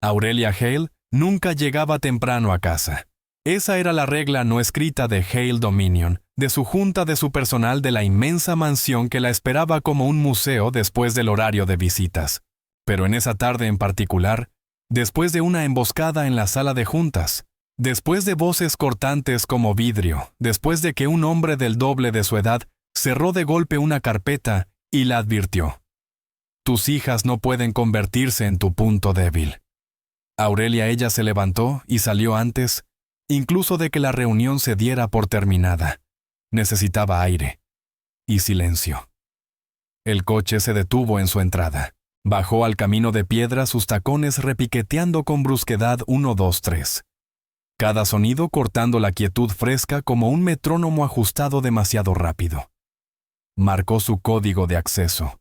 Aurelia Hale nunca llegaba temprano a casa. Esa era la regla no escrita de Hale Dominion, de su junta de su personal de la inmensa mansión que la esperaba como un museo después del horario de visitas. Pero en esa tarde en particular, después de una emboscada en la sala de juntas, después de voces cortantes como vidrio, después de que un hombre del doble de su edad cerró de golpe una carpeta y la advirtió: «Tus hijas no pueden convertirse en tu punto débil». Ella se levantó y salió antes, incluso de que la reunión se diera por terminada. Necesitaba aire y silencio. El coche se detuvo en su entrada. Bajó al camino de piedra, sus tacones repiqueteando con brusquedad 1, 2, 3. Cada sonido cortando la quietud fresca como un metrónomo ajustado demasiado rápido. Marcó su código de acceso.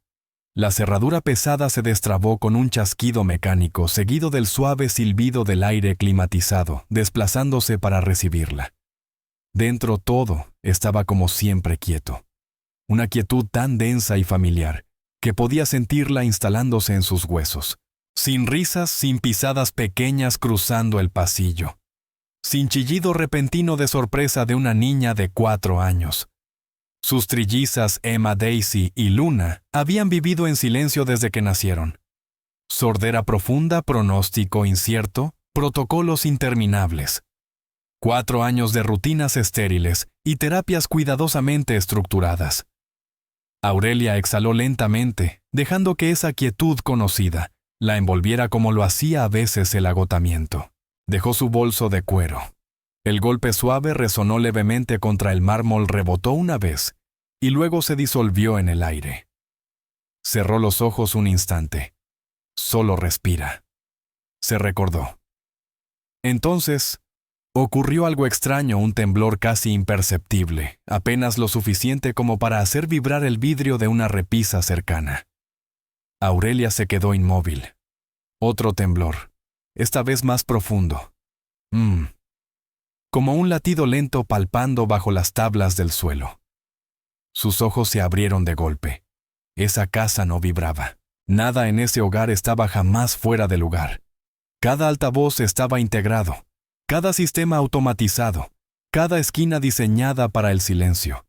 La cerradura pesada se destrabó con un chasquido mecánico, seguido del suave silbido del aire climatizado, desplazándose para recibirla. Dentro todo estaba como siempre quieto. Una quietud tan densa y familiar, que podía sentirla instalándose en sus huesos. Sin risas, sin pisadas pequeñas cruzando el pasillo. Sin chillido repentino de sorpresa de una niña de 4 años. Sus trillizas Emma Daisy y Luna habían vivido en silencio desde que nacieron. Sordera profunda, pronóstico incierto, protocolos interminables. 4 años de rutinas estériles y terapias cuidadosamente estructuradas. Aurelia exhaló lentamente, dejando que esa quietud conocida la envolviera como lo hacía a veces el agotamiento. Dejó su bolso de cuero. El golpe suave resonó levemente contra el mármol, rebotó una vez, y luego se disolvió en el aire. Cerró los ojos un instante. Solo respira. Se recordó. Entonces, ocurrió algo extraño, un temblor casi imperceptible, apenas lo suficiente como para hacer vibrar el vidrio de una repisa cercana. Aurelia se quedó inmóvil. Otro temblor, esta vez más profundo. Como un latido lento palpando bajo las tablas del suelo. Sus ojos se abrieron de golpe. Esa casa no vibraba. Nada en ese hogar estaba jamás fuera de lugar. Cada altavoz estaba integrado, cada sistema automatizado, cada esquina diseñada para el silencio.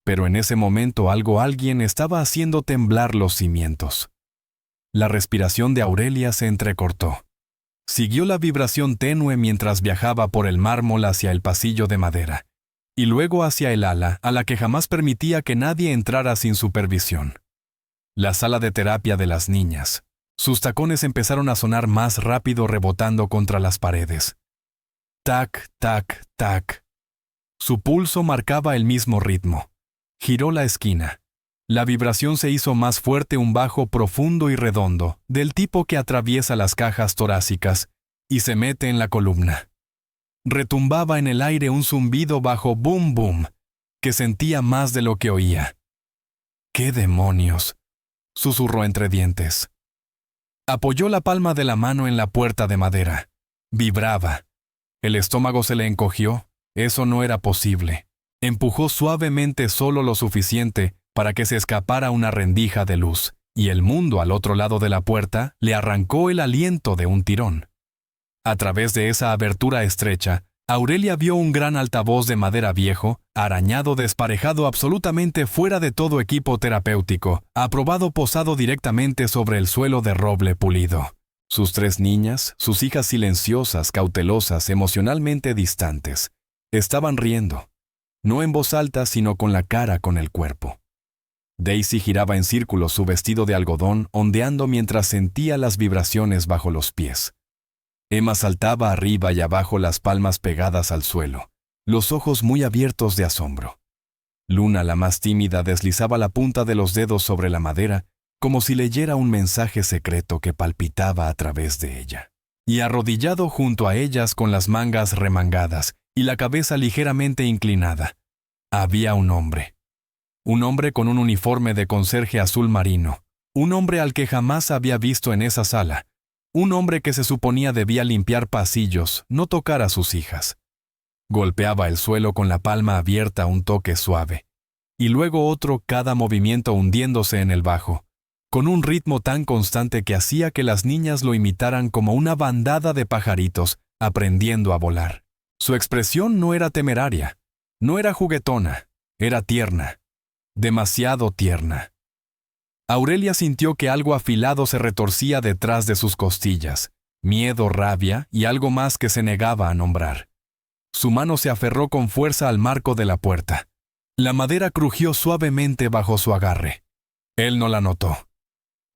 Pero en ese momento alguien estaba haciendo temblar los cimientos. La respiración de Aurelia se entrecortó. Siguió la vibración tenue mientras viajaba por el mármol hacia el pasillo de madera, y luego hacia el ala a la que jamás permitía que nadie entrara sin supervisión. La sala de terapia de las niñas. Sus tacones empezaron a sonar más rápido, rebotando contra las paredes. Tac, tac, tac. Su pulso marcaba el mismo ritmo. Giró la esquina. La vibración se hizo más fuerte, un bajo profundo y redondo, del tipo que atraviesa las cajas torácicas y se mete en la columna. Retumbaba en el aire un zumbido bajo boom boom, que sentía más de lo que oía. «¡Qué demonios!», susurró entre dientes. Apoyó la palma de la mano en la puerta de madera. Vibraba. El estómago se le encogió. Eso no era posible. Empujó suavemente solo lo suficiente para que se escapara una rendija de luz, y el mundo al otro lado de la puerta le arrancó el aliento de un tirón. A través de esa abertura estrecha, Aurelia vio un gran altavoz de madera viejo, arañado, desparejado, absolutamente fuera de todo equipo terapéutico, aprobado, posado directamente sobre el suelo de roble pulido. Sus 3 niñas, sus hijas silenciosas, cautelosas, emocionalmente distantes, estaban riendo, no en voz alta, sino con la cara, con el cuerpo. Daisy giraba en círculos, su vestido de algodón ondeando mientras sentía las vibraciones bajo los pies. Emma saltaba arriba y abajo, las palmas pegadas al suelo, los ojos muy abiertos de asombro. Luna, la más tímida, deslizaba la punta de los dedos sobre la madera, como si leyera un mensaje secreto que palpitaba a través de ella. Y arrodillado junto a ellas, con las mangas remangadas y la cabeza ligeramente inclinada, había un hombre. Un hombre con un uniforme de conserje azul marino, un hombre al que jamás había visto en esa sala, un hombre que se suponía debía limpiar pasillos, no tocar a sus hijas. Golpeaba el suelo con la palma abierta, un toque suave, y luego otro, cada movimiento hundiéndose en el bajo, con un ritmo tan constante que hacía que las niñas lo imitaran como una bandada de pajaritos aprendiendo a volar. Su expresión no era temeraria, no era juguetona, era tierna, demasiado tierna. Aurelia sintió que algo afilado se retorcía detrás de sus costillas, miedo, rabia y algo más que se negaba a nombrar. Su mano se aferró con fuerza al marco de la puerta. La madera crujió suavemente bajo su agarre. Él no la notó.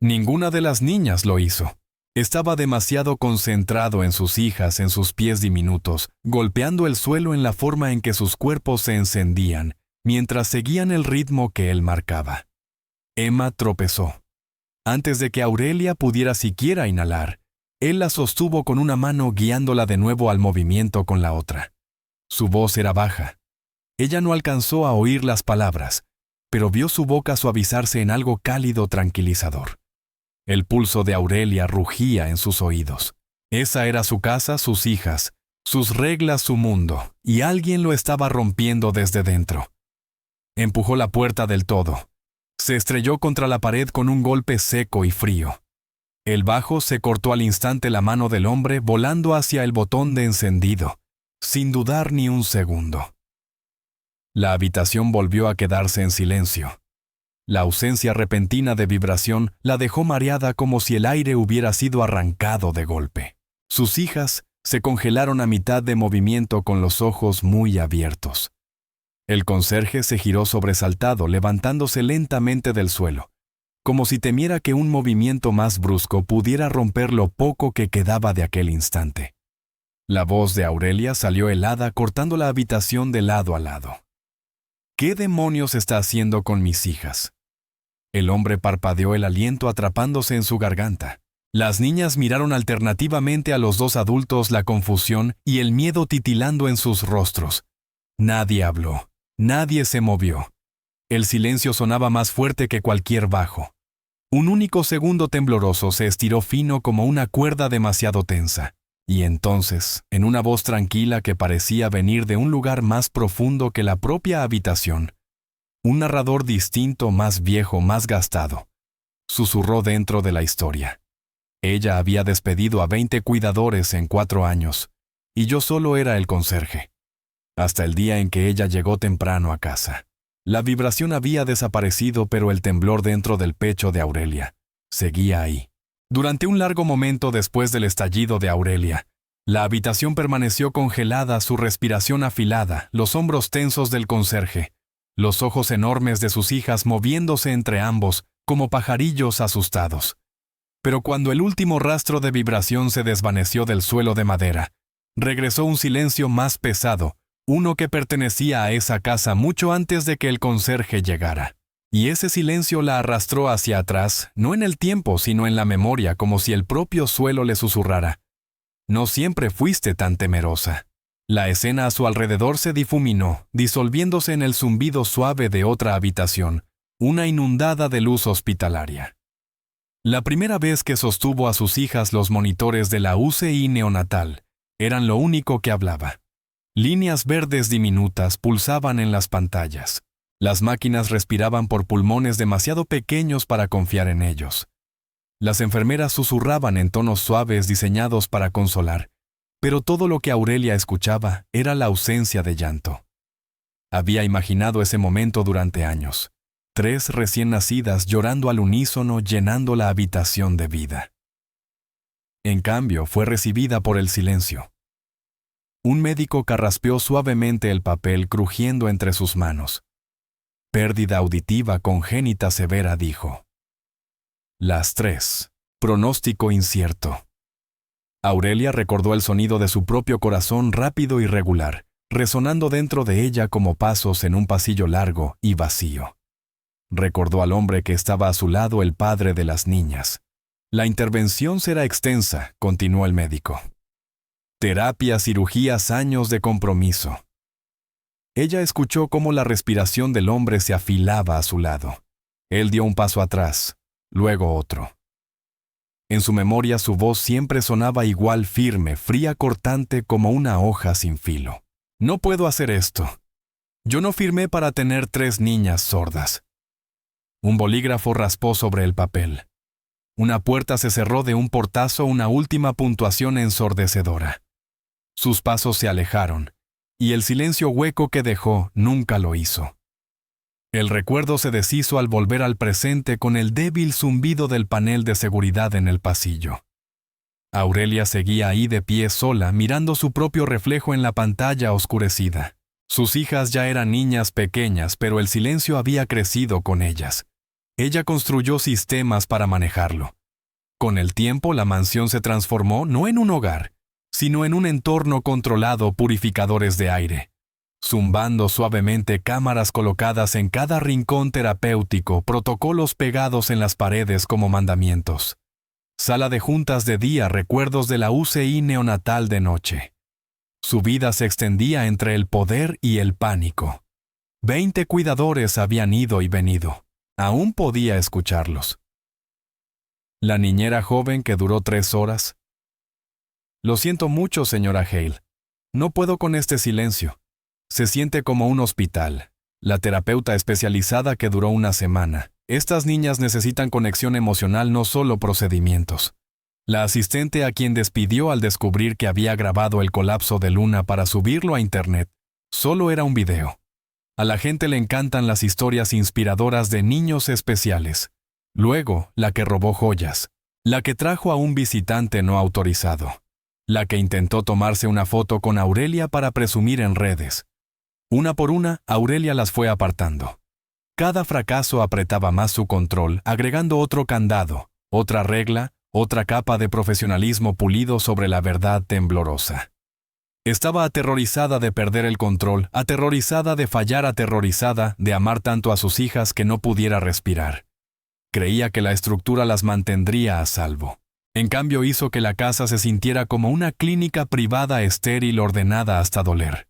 Ninguna de las niñas lo hizo. Estaba demasiado concentrado en sus hijas, en sus pies diminutos, golpeando el suelo en la forma en que sus cuerpos se encendían, mientras seguían el ritmo que él marcaba. Emma tropezó. Antes de que Aurelia pudiera siquiera inhalar, él la sostuvo con una mano guiándola de nuevo al movimiento con la otra. Su voz era baja. Ella no alcanzó a oír las palabras, pero vio su boca suavizarse en algo cálido tranquilizador. El pulso de Aurelia rugía en sus oídos. Esa era su casa, sus hijas, sus reglas, su mundo, y alguien lo estaba rompiendo desde dentro. Empujó la puerta del todo. Se estrelló contra la pared con un golpe seco y frío. El bajo se cortó al instante la mano del hombre volando hacia el botón de encendido, sin dudar ni un segundo. La habitación volvió a quedarse en silencio. La ausencia repentina de vibración la dejó mareada como si el aire hubiera sido arrancado de golpe. Sus hijas se congelaron a mitad de movimiento con los ojos muy abiertos. El conserje se giró sobresaltado, levantándose lentamente del suelo, como si temiera que un movimiento más brusco pudiera romper lo poco que quedaba de aquel instante. La voz de Aurelia salió helada, cortando la habitación de lado a lado. ¿Qué demonios está haciendo con mis hijas? El hombre parpadeó el aliento atrapándose en su garganta. Las niñas miraron alternativamente a los dos adultos, la confusión y el miedo titilando en sus rostros. Nadie habló, nadie se movió. El silencio sonaba más fuerte que cualquier bajo. Un único segundo tembloroso se estiró fino como una cuerda demasiado tensa. Y entonces, en una voz tranquila que parecía venir de un lugar más profundo que la propia habitación, un narrador distinto, más viejo, más gastado, susurró dentro de la historia. Ella había despedido a 20 cuidadores en 4 años, y yo solo era el conserje. Hasta el día en que ella llegó temprano a casa. La vibración había desaparecido, pero el temblor dentro del pecho de Aurelia seguía ahí. Durante un largo momento después del estallido de Aurelia, la habitación permaneció congelada, su respiración afilada, los hombros tensos del conserje, los ojos enormes de sus hijas moviéndose entre ambos como pajarillos asustados. Pero cuando el último rastro de vibración se desvaneció del suelo de madera, regresó un silencio más pesado, uno que pertenecía a esa casa mucho antes de que el conserje llegara. Y ese silencio la arrastró hacia atrás, no en el tiempo, sino en la memoria, como si el propio suelo le susurrara. No siempre fuiste tan temerosa. La escena a su alrededor se difuminó, disolviéndose en el zumbido suave de otra habitación, una inundada de luz hospitalaria. La primera vez que sostuvo a sus hijas los monitores de la UCI neonatal, eran lo único que hablaba. Líneas verdes diminutas pulsaban en las pantallas. Las máquinas respiraban por pulmones demasiado pequeños para confiar en ellos. Las enfermeras susurraban en tonos suaves diseñados para consolar, pero todo lo que Aurelia escuchaba era la ausencia de llanto. Había imaginado ese momento durante años. 3 recién nacidas llorando al unísono, llenando la habitación de vida. En cambio, fue recibida por el silencio. Un médico carraspeó suavemente el papel crujiendo entre sus manos. Pérdida auditiva congénita severa, dijo. Las 3. Pronóstico incierto. Aurelia recordó el sonido de su propio corazón rápido y regular, resonando dentro de ella como pasos en un pasillo largo y vacío. Recordó al hombre que estaba a su lado, el padre de las niñas. La intervención será extensa, continuó el médico. Terapia, cirugías, años de compromiso. Ella escuchó cómo la respiración del hombre se afilaba a su lado. Él dio un paso atrás, luego otro. En su memoria su voz siempre sonaba igual, firme, fría, cortante como una hoja sin filo. No puedo hacer esto. Yo no firmé para tener 3 niñas sordas. Un bolígrafo raspó sobre el papel. Una puerta se cerró de un portazo, una última puntuación ensordecedora. Sus pasos se alejaron, y el silencio hueco que dejó nunca lo hizo. El recuerdo se deshizo al volver al presente con el débil zumbido del panel de seguridad en el pasillo. Aurelia seguía ahí de pie sola, mirando su propio reflejo en la pantalla oscurecida. Sus hijas ya eran niñas pequeñas, pero el silencio había crecido con ellas. Ella construyó sistemas para manejarlo. Con el tiempo, la mansión se transformó no en un hogar, sino en un entorno controlado, purificadores de aire, zumbando suavemente, cámaras colocadas en cada rincón terapéutico, protocolos pegados en las paredes como mandamientos. Sala de juntas de día, recuerdos de la UCI neonatal de noche. Su vida se extendía entre el poder y el pánico. 20 cuidadores habían ido y venido. Aún podía escucharlos. La niñera joven que duró 3 horas. Lo siento mucho, señora Hale. No puedo con este silencio. Se siente como un hospital. La terapeuta especializada que duró 1 semana. Estas niñas necesitan conexión emocional, no solo procedimientos. La asistente a quien despidió al descubrir que había grabado el colapso de Luna para subirlo a internet, solo era un video. A la gente le encantan las historias inspiradoras de niños especiales. Luego, la que robó joyas. La que trajo a un visitante no autorizado. La que intentó tomarse una foto con Aurelia para presumir en redes. Una por una, Aurelia las fue apartando. Cada fracaso apretaba más su control, agregando otro candado, otra regla, otra capa de profesionalismo pulido sobre la verdad temblorosa. Estaba aterrorizada de perder el control, aterrorizada de fallar, aterrorizada de amar tanto a sus hijas que no pudiera respirar. Creía que la estructura las mantendría a salvo. En cambio, hizo que la casa se sintiera como una clínica privada estéril, ordenada hasta doler.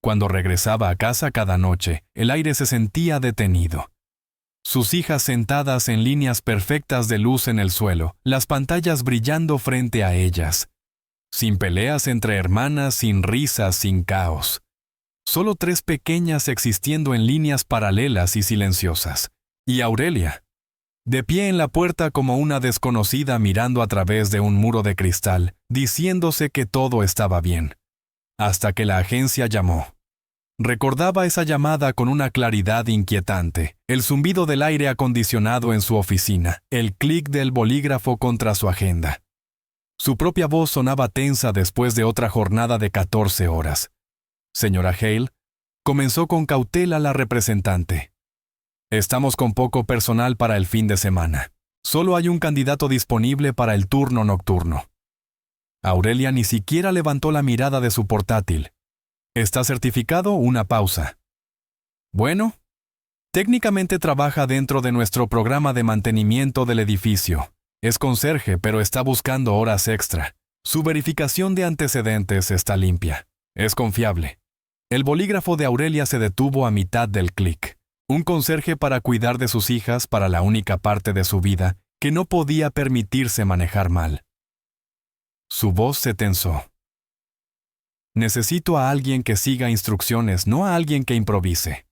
Cuando regresaba a casa cada noche, el aire se sentía detenido. Sus hijas sentadas en líneas perfectas de luz en el suelo, las pantallas brillando frente a ellas. Sin peleas entre hermanas, sin risas, sin caos. Solo 3 pequeñas existiendo en líneas paralelas y silenciosas. Y Aurelia, de pie en la puerta como una desconocida mirando a través de un muro de cristal, diciéndose que todo estaba bien. Hasta que la agencia llamó. Recordaba esa llamada con una claridad inquietante, el zumbido del aire acondicionado en su oficina, el clic del bolígrafo contra su agenda. Su propia voz sonaba tensa después de otra jornada de 14 horas. Señora Hale, comenzó con cautela la representante. Estamos con poco personal para el fin de semana. Solo hay un candidato disponible para el turno nocturno. Aurelia ni siquiera levantó la mirada de su portátil. ¿Está certificado? Una pausa. Bueno, técnicamente trabaja dentro de nuestro programa de mantenimiento del edificio. Es conserje, pero está buscando horas extra. Su verificación de antecedentes está limpia. Es confiable. El bolígrafo de Aurelia se detuvo a mitad del clic. Un conserje para cuidar de sus hijas para la única parte de su vida que no podía permitirse manejar mal. Su voz se tensó. Necesito a alguien que siga instrucciones, no a alguien que improvise.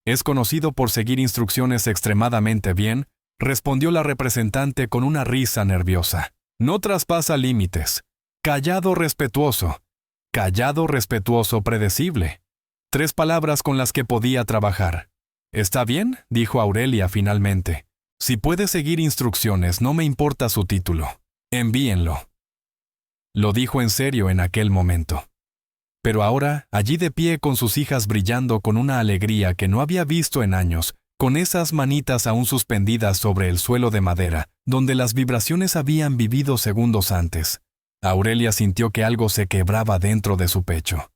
Es conocido por seguir instrucciones extremadamente bien, respondió la representante con una risa nerviosa. No traspasa límites. Callado, respetuoso, predecible. 3 palabras con las que podía trabajar. ¿Está bien?, dijo Aurelia finalmente. Si puede seguir instrucciones, no me importa su título. Envíenlo. Lo dijo en serio en aquel momento. Pero ahora, allí de pie con sus hijas brillando con una alegría que no había visto en años, con esas manitas aún suspendidas sobre el suelo de madera, donde las vibraciones habían vivido segundos antes, Aurelia sintió que algo se quebraba dentro de su pecho.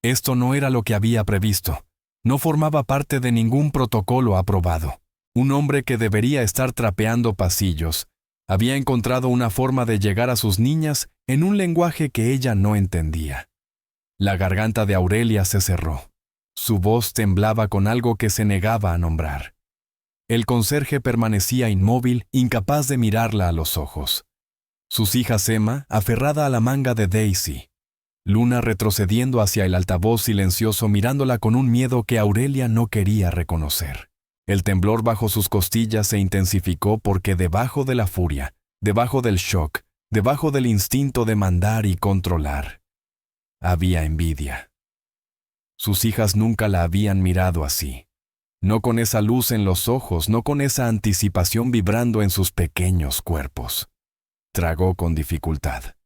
Esto no era lo que había previsto. No formaba parte de ningún protocolo aprobado. Un hombre que debería estar trapeando pasillos había encontrado una forma de llegar a sus niñas en un lenguaje que ella no entendía. La garganta de Aurelia se cerró. Su voz temblaba con algo que se negaba a nombrar. El conserje permanecía inmóvil, incapaz de mirarla a los ojos. Sus hijas Emma, aferrada a la manga de Daisy. Luna retrocediendo hacia el altavoz silencioso mirándola con un miedo que Aurelia no quería reconocer. El temblor bajo sus costillas se intensificó porque debajo de la furia, debajo del shock, debajo del instinto de mandar y controlar, había envidia. Sus hijas nunca la habían mirado así. No con esa luz en los ojos, no con esa anticipación vibrando en sus pequeños cuerpos. Tragó con dificultad.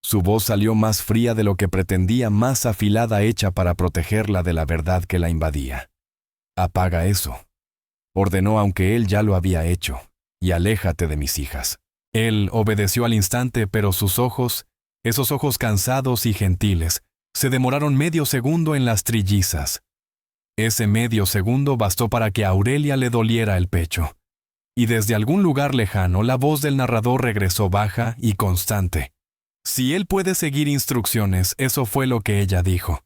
Su voz salió más fría de lo que pretendía, más afilada, hecha para protegerla de la verdad que la invadía. «Apaga eso», ordenó, aunque él ya lo había hecho, «y aléjate de mis hijas». Él obedeció al instante, pero sus ojos, esos ojos cansados y gentiles, se demoraron medio segundo en las trillizas. Ese medio segundo bastó para que a Aurelia le doliera el pecho. Y desde algún lugar lejano la voz del narrador regresó baja y constante. Si él puede seguir instrucciones, eso fue lo que ella dijo.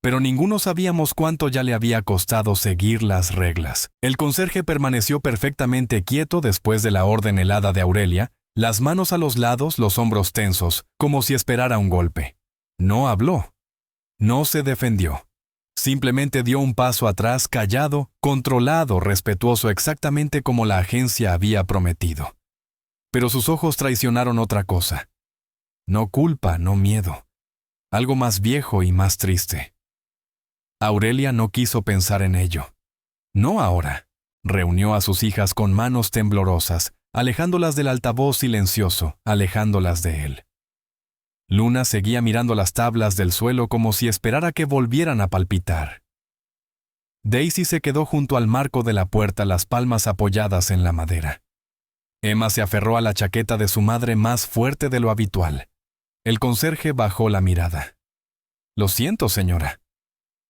Pero ninguno sabíamos cuánto ya le había costado seguir las reglas. El conserje permaneció perfectamente quieto después de la orden helada de Aurelia, las manos a los lados, los hombros tensos, como si esperara un golpe. No habló. No se defendió. Simplemente dio un paso atrás, callado, controlado, respetuoso, exactamente como la agencia había prometido. Pero sus ojos traicionaron otra cosa. No culpa, no miedo. Algo más viejo y más triste. Aurelia no quiso pensar en ello. No ahora. Reunió a sus hijas con manos temblorosas, alejándolas del altavoz silencioso, alejándolas de él. Luna seguía mirando las tablas del suelo como si esperara que volvieran a palpitar. Daisy se quedó junto al marco de la puerta, las palmas apoyadas en la madera. Emma se aferró a la chaqueta de su madre más fuerte de lo habitual. El conserje bajó la mirada. «Lo siento, señora»,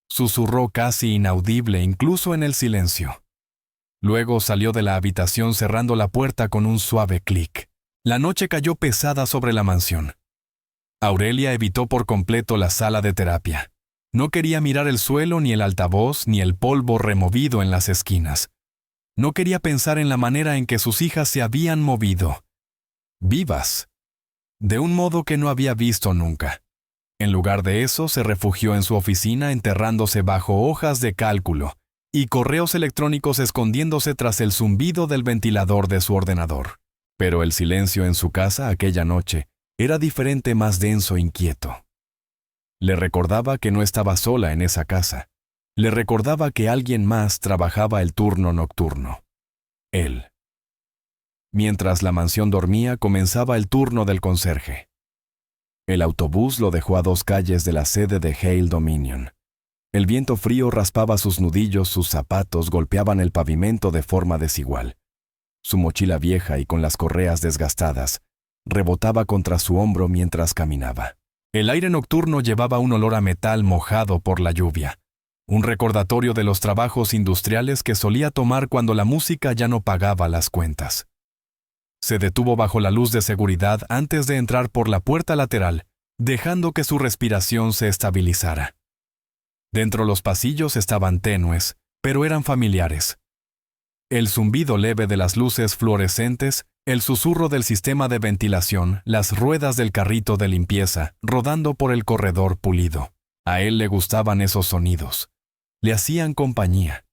susurró casi inaudible incluso en el silencio. Luego salió de la habitación cerrando la puerta con un suave clic. La noche cayó pesada sobre la mansión. Aurelia evitó por completo la sala de terapia. No quería mirar el suelo, ni el altavoz, ni el polvo removido en las esquinas. No quería pensar en la manera en que sus hijas se habían movido. Vivas. De un modo que no había visto nunca. En lugar de eso, se refugió en su oficina enterrándose bajo hojas de cálculo y correos electrónicos, escondiéndose tras el zumbido del ventilador de su ordenador. Pero el silencio en su casa aquella noche era diferente, más denso, inquieto. Le recordaba que no estaba sola en esa casa. Le recordaba que alguien más trabajaba el turno nocturno. Él. Mientras la mansión dormía, comenzaba el turno del conserje. El autobús lo dejó a 2 calles de la sede de Hale Dominion. El viento frío raspaba sus nudillos, sus zapatos golpeaban el pavimento de forma desigual. Su mochila vieja y con las correas desgastadas rebotaba contra su hombro mientras caminaba. El aire nocturno llevaba un olor a metal mojado por la lluvia, un recordatorio de los trabajos industriales que solía tomar cuando la música ya no pagaba las cuentas. Se detuvo bajo la luz de seguridad antes de entrar por la puerta lateral, dejando que su respiración se estabilizara. Dentro los pasillos estaban tenues, pero eran familiares. El zumbido leve de las luces fluorescentes, el susurro del sistema de ventilación, las ruedas del carrito de limpieza rodando por el corredor pulido. A él le gustaban esos sonidos. Le hacían compañía.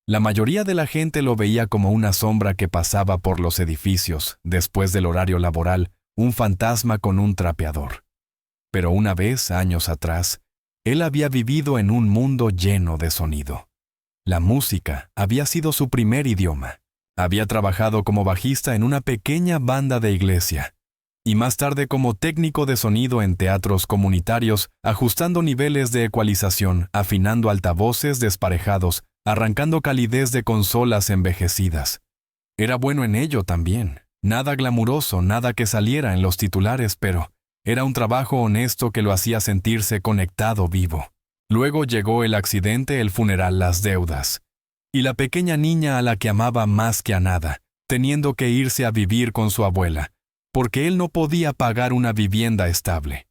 La mayoría de la gente lo veía como una sombra que pasaba por los edificios, después del horario laboral, un fantasma con un trapeador. Pero una vez, años atrás, él había vivido en un mundo lleno de sonido. La música había sido su primer idioma. Había trabajado como bajista en una pequeña banda de iglesia y más tarde como técnico de sonido en teatros comunitarios, ajustando niveles de ecualización, afinando altavoces desparejados, arrancando calidez de consolas envejecidas. Era bueno en ello también. Nada glamuroso, nada que saliera en los titulares, pero era un trabajo honesto que lo hacía sentirse conectado, vivo. Luego llegó el accidente, el funeral, las deudas. Y la pequeña niña a la que amaba más que a nada, teniendo que irse a vivir con su abuela, porque él no podía pagar una vivienda estable.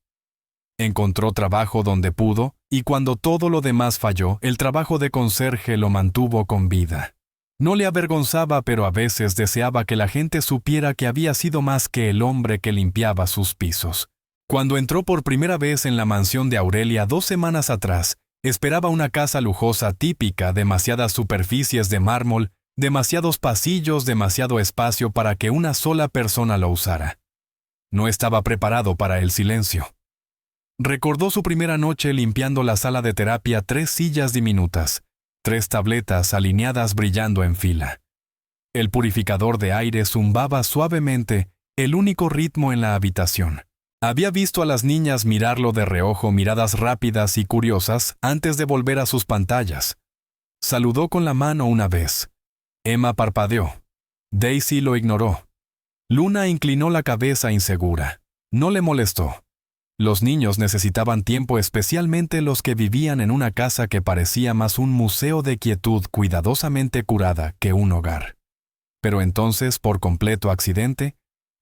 Encontró trabajo donde pudo, y cuando todo lo demás falló, el trabajo de conserje lo mantuvo con vida. No le avergonzaba, pero a veces deseaba que la gente supiera que había sido más que el hombre que limpiaba sus pisos. Cuando entró por primera vez en la mansión de Aurelia 2 semanas atrás, esperaba una casa lujosa típica, demasiadas superficies de mármol, Demasiados pasillos, demasiado espacio para que una sola persona lo usara. No estaba preparado para el silencio. Recordó su primera noche limpiando la sala de terapia, 3 sillas diminutas, 3 tabletas alineadas brillando en fila. El purificador de aire zumbaba suavemente, el único ritmo en la habitación. Había visto a las niñas mirarlo de reojo, miradas rápidas y curiosas, antes de volver a sus pantallas. Saludó con la mano una vez. Emma parpadeó. Daisy lo ignoró. Luna inclinó la cabeza insegura. No le molestó. Los niños necesitaban tiempo, especialmente los que vivían en una casa que parecía más un museo de quietud cuidadosamente curada que un hogar. Pero entonces, por completo accidente,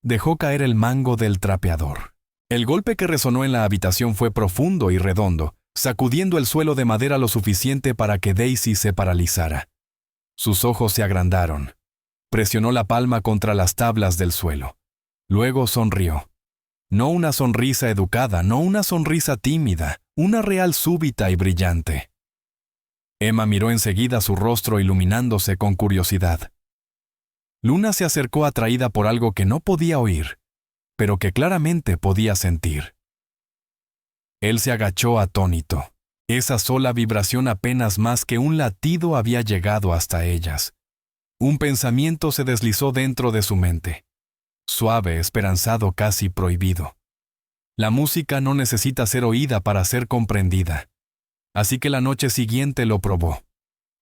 dejó caer el mango del trapeador. El golpe que resonó en la habitación fue profundo y redondo, sacudiendo el suelo de madera lo suficiente para que Daisy se paralizara. Sus ojos se agrandaron. Presionó la palma contra las tablas del suelo. Luego sonrió. No una sonrisa educada, no una sonrisa tímida, una real súbita y brillante. Emma miró enseguida su rostro iluminándose con curiosidad. Luna se acercó atraída por algo que no podía oír, pero que claramente podía sentir. Él se agachó atónito. Esa sola vibración, apenas más que un latido, había llegado hasta ellas. Un pensamiento se deslizó dentro de su mente. Suave, esperanzado, casi prohibido. La música no necesita ser oída para ser comprendida. Así que la noche siguiente lo probó.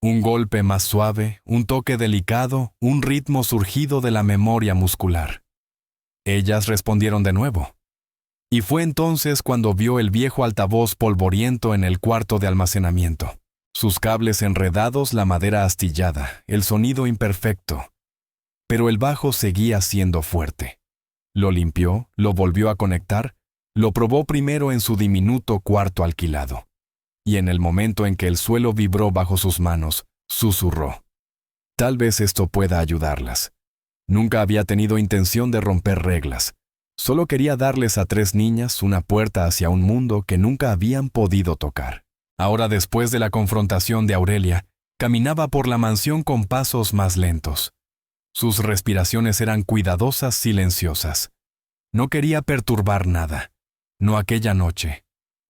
Un golpe más suave, un toque delicado, un ritmo surgido de la memoria muscular. Ellas respondieron de nuevo. Y fue entonces cuando vio el viejo altavoz polvoriento en el cuarto de almacenamiento. Sus cables enredados, la madera astillada, el sonido imperfecto. Pero el bajo seguía siendo fuerte. Lo limpió, lo volvió a conectar, lo probó primero en su diminuto cuarto alquilado. Y en el momento en que el suelo vibró bajo sus manos, susurró. Tal vez esto pueda ayudarlas. Nunca había tenido intención de romper reglas. Solo quería darles a 3 niñas una puerta hacia un mundo que nunca habían podido tocar. Ahora, después de la confrontación de Aurelia, caminaba por la mansión con pasos más lentos. Sus respiraciones eran cuidadosas, silenciosas. No quería perturbar nada. No aquella noche.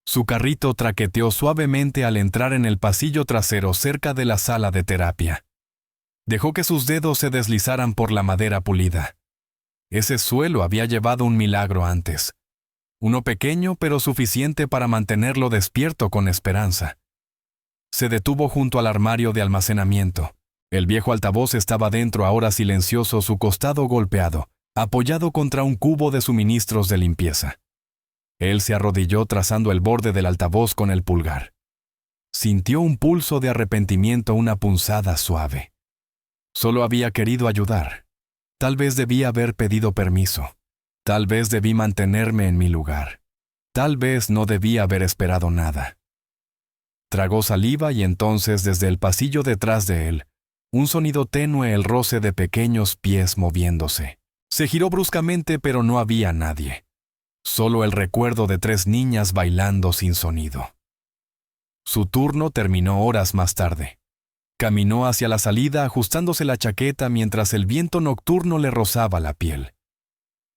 Su carrito traqueteó suavemente al entrar en el pasillo trasero cerca de la sala de terapia. Dejó que sus dedos se deslizaran por la madera pulida. Ese suelo había llevado un milagro antes. Uno pequeño pero suficiente para mantenerlo despierto con esperanza. Se detuvo junto al armario de almacenamiento. El viejo altavoz estaba dentro, ahora silencioso, su costado golpeado, apoyado contra un cubo de suministros de limpieza. Él se arrodilló trazando el borde del altavoz con el pulgar. Sintió un pulso de arrepentimiento, una punzada suave. Solo había querido ayudar. Tal vez debía haber pedido permiso. Tal vez debí mantenerme en mi lugar. Tal vez no debía haber esperado nada. Tragó saliva y entonces, desde el pasillo detrás de él, un sonido tenue, el roce de pequeños pies moviéndose. Se giró bruscamente, pero no había nadie. Solo el recuerdo de 3 niñas bailando sin sonido. Su turno terminó horas más tarde. Caminó hacia la salida ajustándose la chaqueta mientras el viento nocturno le rozaba la piel.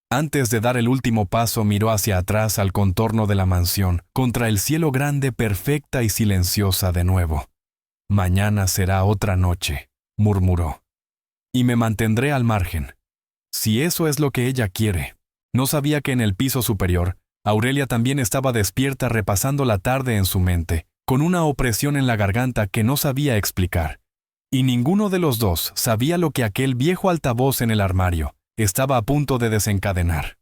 Antes de dar el último paso, miró hacia atrás al contorno de la mansión, contra el cielo grande, perfecta y silenciosa de nuevo. «Mañana será otra noche», murmuró. «Y me mantendré al margen. Si eso es lo que ella quiere». No sabía que en el piso superior, Aurelia también estaba despierta, repasando la tarde en su mente, con una opresión en la garganta que no sabía explicar. Y ninguno de los dos sabía lo que aquel viejo altavoz en el armario estaba a punto de desencadenar.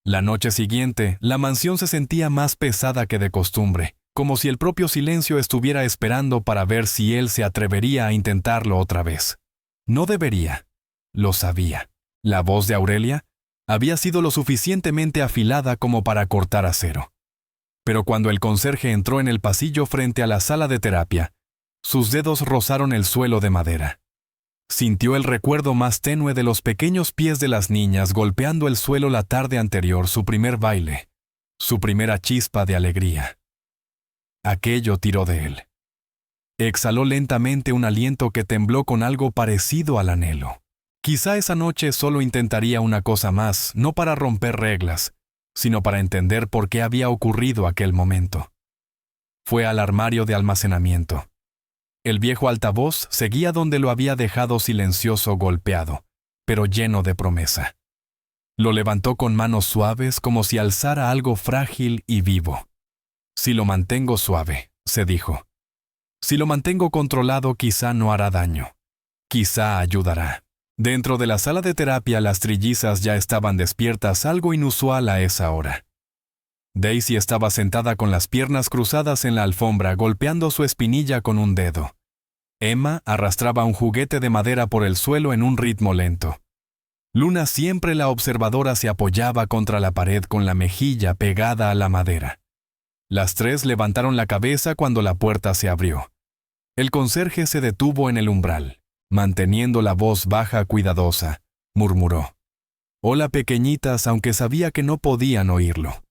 La noche siguiente, la mansión se sentía más pesada que de costumbre, como si el propio silencio estuviera esperando para ver si él se atrevería a intentarlo otra vez. No debería. Lo sabía. La voz de Aurelia había sido lo suficientemente afilada como para cortar acero. Pero cuando el conserje entró en el pasillo frente a la sala de terapia, sus dedos rozaron el suelo de madera. Sintió el recuerdo más tenue de los pequeños pies de las niñas golpeando el suelo la tarde anterior, su primer baile, su primera chispa de alegría. Aquello tiró de él. Exhaló lentamente un aliento que tembló con algo parecido al anhelo. Quizá esa noche solo intentaría una cosa más, no para romper reglas, sino para entender por qué había ocurrido aquel momento. Fue al armario de almacenamiento. El viejo altavoz seguía donde lo había dejado, silencioso, golpeado, pero lleno de promesa. Lo levantó con manos suaves como si alzara algo frágil y vivo. Si lo mantengo suave, se dijo. Si lo mantengo controlado, quizá no hará daño. Quizá ayudará. Dentro de la sala de terapia, las trillizas ya estaban despiertas, algo inusual a esa hora. Daisy estaba sentada con las piernas cruzadas en la alfombra, golpeando su espinilla con un dedo. Emma arrastraba un juguete de madera por el suelo en un ritmo lento. Luna, siempre la observadora, se apoyaba contra la pared con la mejilla pegada a la madera. Las tres levantaron la cabeza cuando la puerta se abrió. El conserje se detuvo en el umbral. Manteniendo la voz baja, cuidadosa, murmuró: «Hola, pequeñitas», aunque sabía que no podían oírlo.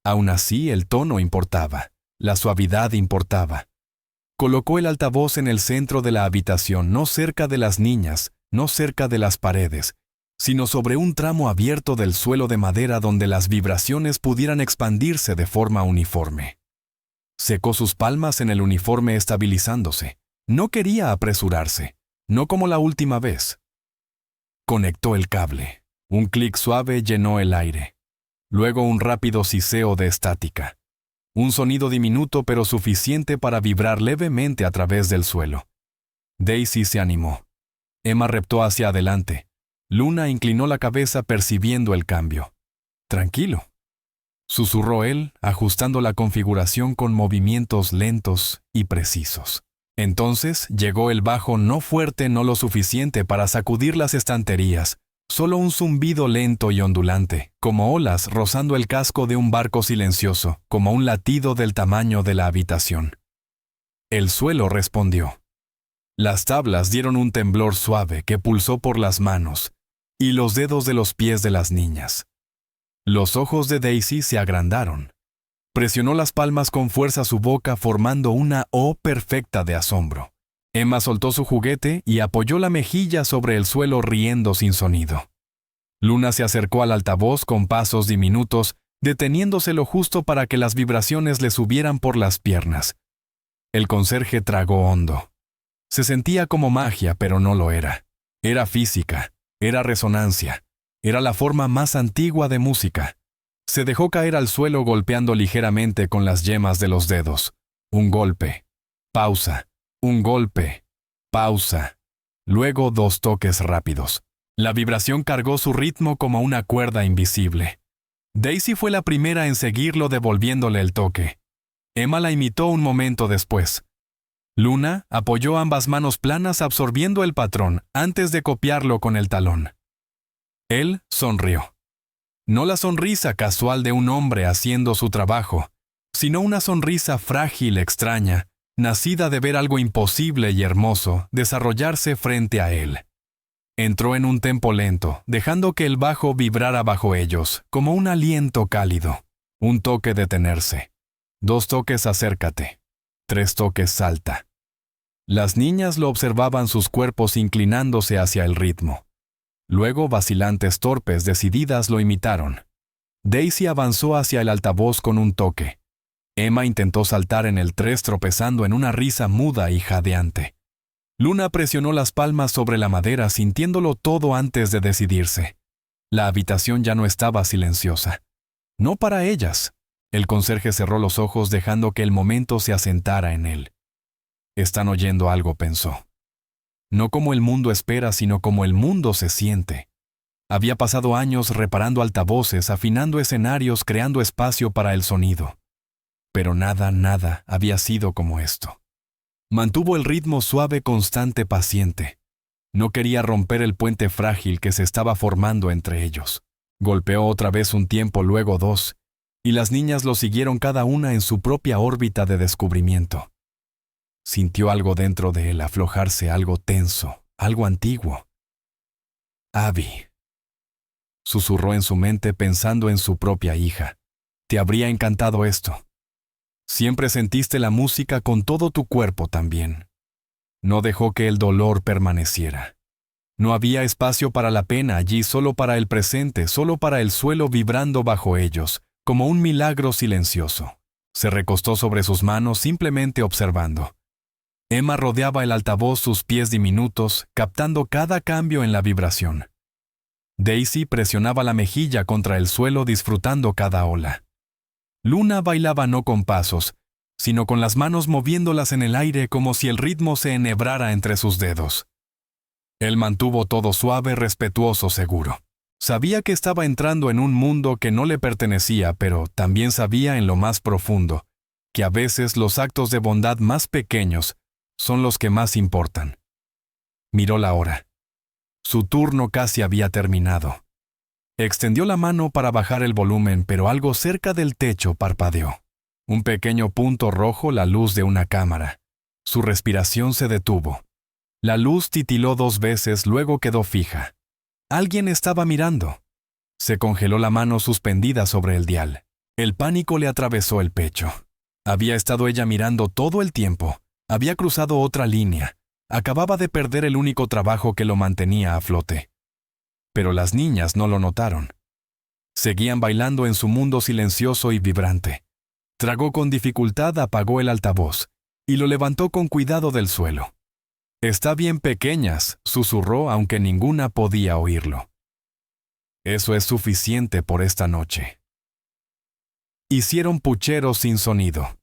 Aún así, el tono importaba, la suavidad importaba. Colocó el altavoz en el centro de la habitación, no cerca de las niñas, no cerca de las paredes, sino sobre un tramo abierto del suelo de madera donde las vibraciones pudieran expandirse de forma uniforme. Secó sus palmas en el uniforme, estabilizándose. No quería apresurarse, no como la última vez. Conectó el cable. Un clic suave llenó el aire. Luego un rápido siseo de estática. Un sonido diminuto pero suficiente para vibrar levemente a través del suelo. Daisy se animó. Emma reptó hacia adelante. Luna inclinó la cabeza percibiendo el cambio. «Tranquilo», susurró él, ajustando la configuración con movimientos lentos y precisos. Entonces llegó el bajo, no fuerte, no lo suficiente para sacudir las estanterías, solo un zumbido lento y ondulante, como olas rozando el casco de un barco silencioso, como un latido del tamaño de la habitación. El suelo respondió. Las tablas dieron un temblor suave que pulsó por las manos y los dedos de los pies de las niñas. Los ojos de Daisy se agrandaron. Presionó las palmas con fuerza a su boca, formando una O perfecta de asombro. Emma soltó su juguete y apoyó la mejilla sobre el suelo, riendo sin sonido. Luna se acercó al altavoz con pasos diminutos, deteniéndose lo justo para que las vibraciones le subieran por las piernas. El conserje tragó hondo. Se sentía como magia, pero no lo era. Era física, era resonancia, era la forma más antigua de música. Se dejó caer al suelo, golpeando ligeramente con las yemas de los dedos. Un golpe. Pausa. Un golpe. Pausa. Luego 2 toques rápidos. La vibración cargó su ritmo como una cuerda invisible. Daisy fue la primera en seguirlo, devolviéndole el toque. Emma la imitó un momento después. Luna apoyó ambas manos planas, absorbiendo el patrón antes de copiarlo con el talón. Él sonrió. No la sonrisa casual de un hombre haciendo su trabajo, sino una sonrisa frágil, extraña, nacida de ver algo imposible y hermoso desarrollarse frente a él. Entró en un tempo lento, dejando que el bajo vibrara bajo ellos, como un aliento cálido. Un toque, detenerse. 2 toques, acércate. 3 toques, salta. Las niñas lo observaban, sus cuerpos inclinándose hacia el ritmo. Luego, vacilantes, torpes, decididas, lo imitaron. Daisy avanzó hacia el altavoz con un toque. Emma intentó saltar en el 3, tropezando en una risa muda y jadeante. Luna presionó las palmas sobre la madera, sintiéndolo todo antes de decidirse. La habitación ya no estaba silenciosa. No para ellas. El conserje cerró los ojos, dejando que el momento se asentara en él. Están oyendo algo, pensó. No como el mundo espera, sino como el mundo se siente. Había pasado años reparando altavoces, afinando escenarios, creando espacio para el sonido. Pero nada había sido como esto. Mantuvo el ritmo suave, constante, paciente. No quería romper el puente frágil que se estaba formando entre ellos. Golpeó otra vez un tiempo, luego 2, y las niñas lo siguieron, cada una en su propia órbita de descubrimiento. Sintió algo dentro de él aflojarse, algo tenso, algo antiguo. «Abby», susurró en su mente, pensando en su propia hija. «Te habría encantado esto. Siempre sentiste la música con todo tu cuerpo también. No dejó que el dolor permaneciera. No había espacio para la pena allí, solo para el presente, solo para el suelo vibrando bajo ellos, como un milagro silencioso. Se recostó sobre sus manos simplemente observando. Emma rodeaba el altavoz sus pies diminutos, captando cada cambio en la vibración. Daisy presionaba la mejilla contra el suelo disfrutando cada ola. Luna bailaba no con pasos, sino con las manos moviéndolas en el aire como si el ritmo se enhebrara entre sus dedos. Él mantuvo todo suave, respetuoso, seguro. Sabía que estaba entrando en un mundo que no le pertenecía, pero también sabía en lo más profundo que a veces los actos de bondad más pequeños son los que más importan. Miró la hora. Su turno casi había terminado. Extendió la mano para bajar el volumen, pero algo cerca del techo parpadeó. Un pequeño punto rojo, la luz de una cámara. Su respiración se detuvo. La luz titiló 2 veces, luego quedó fija. Alguien estaba mirando. Se congeló la mano suspendida sobre el dial. El pánico le atravesó el pecho. Había estado ella mirando todo el tiempo. Había cruzado otra línea. Acababa de perder el único trabajo que lo mantenía a flote. Pero las niñas no lo notaron. Seguían bailando en su mundo silencioso y vibrante. Tragó con dificultad, apagó el altavoz y lo levantó con cuidado del suelo. «Está bien, pequeñas», susurró, aunque ninguna podía oírlo. «Eso es suficiente por esta noche». Hicieron pucheros sin sonido.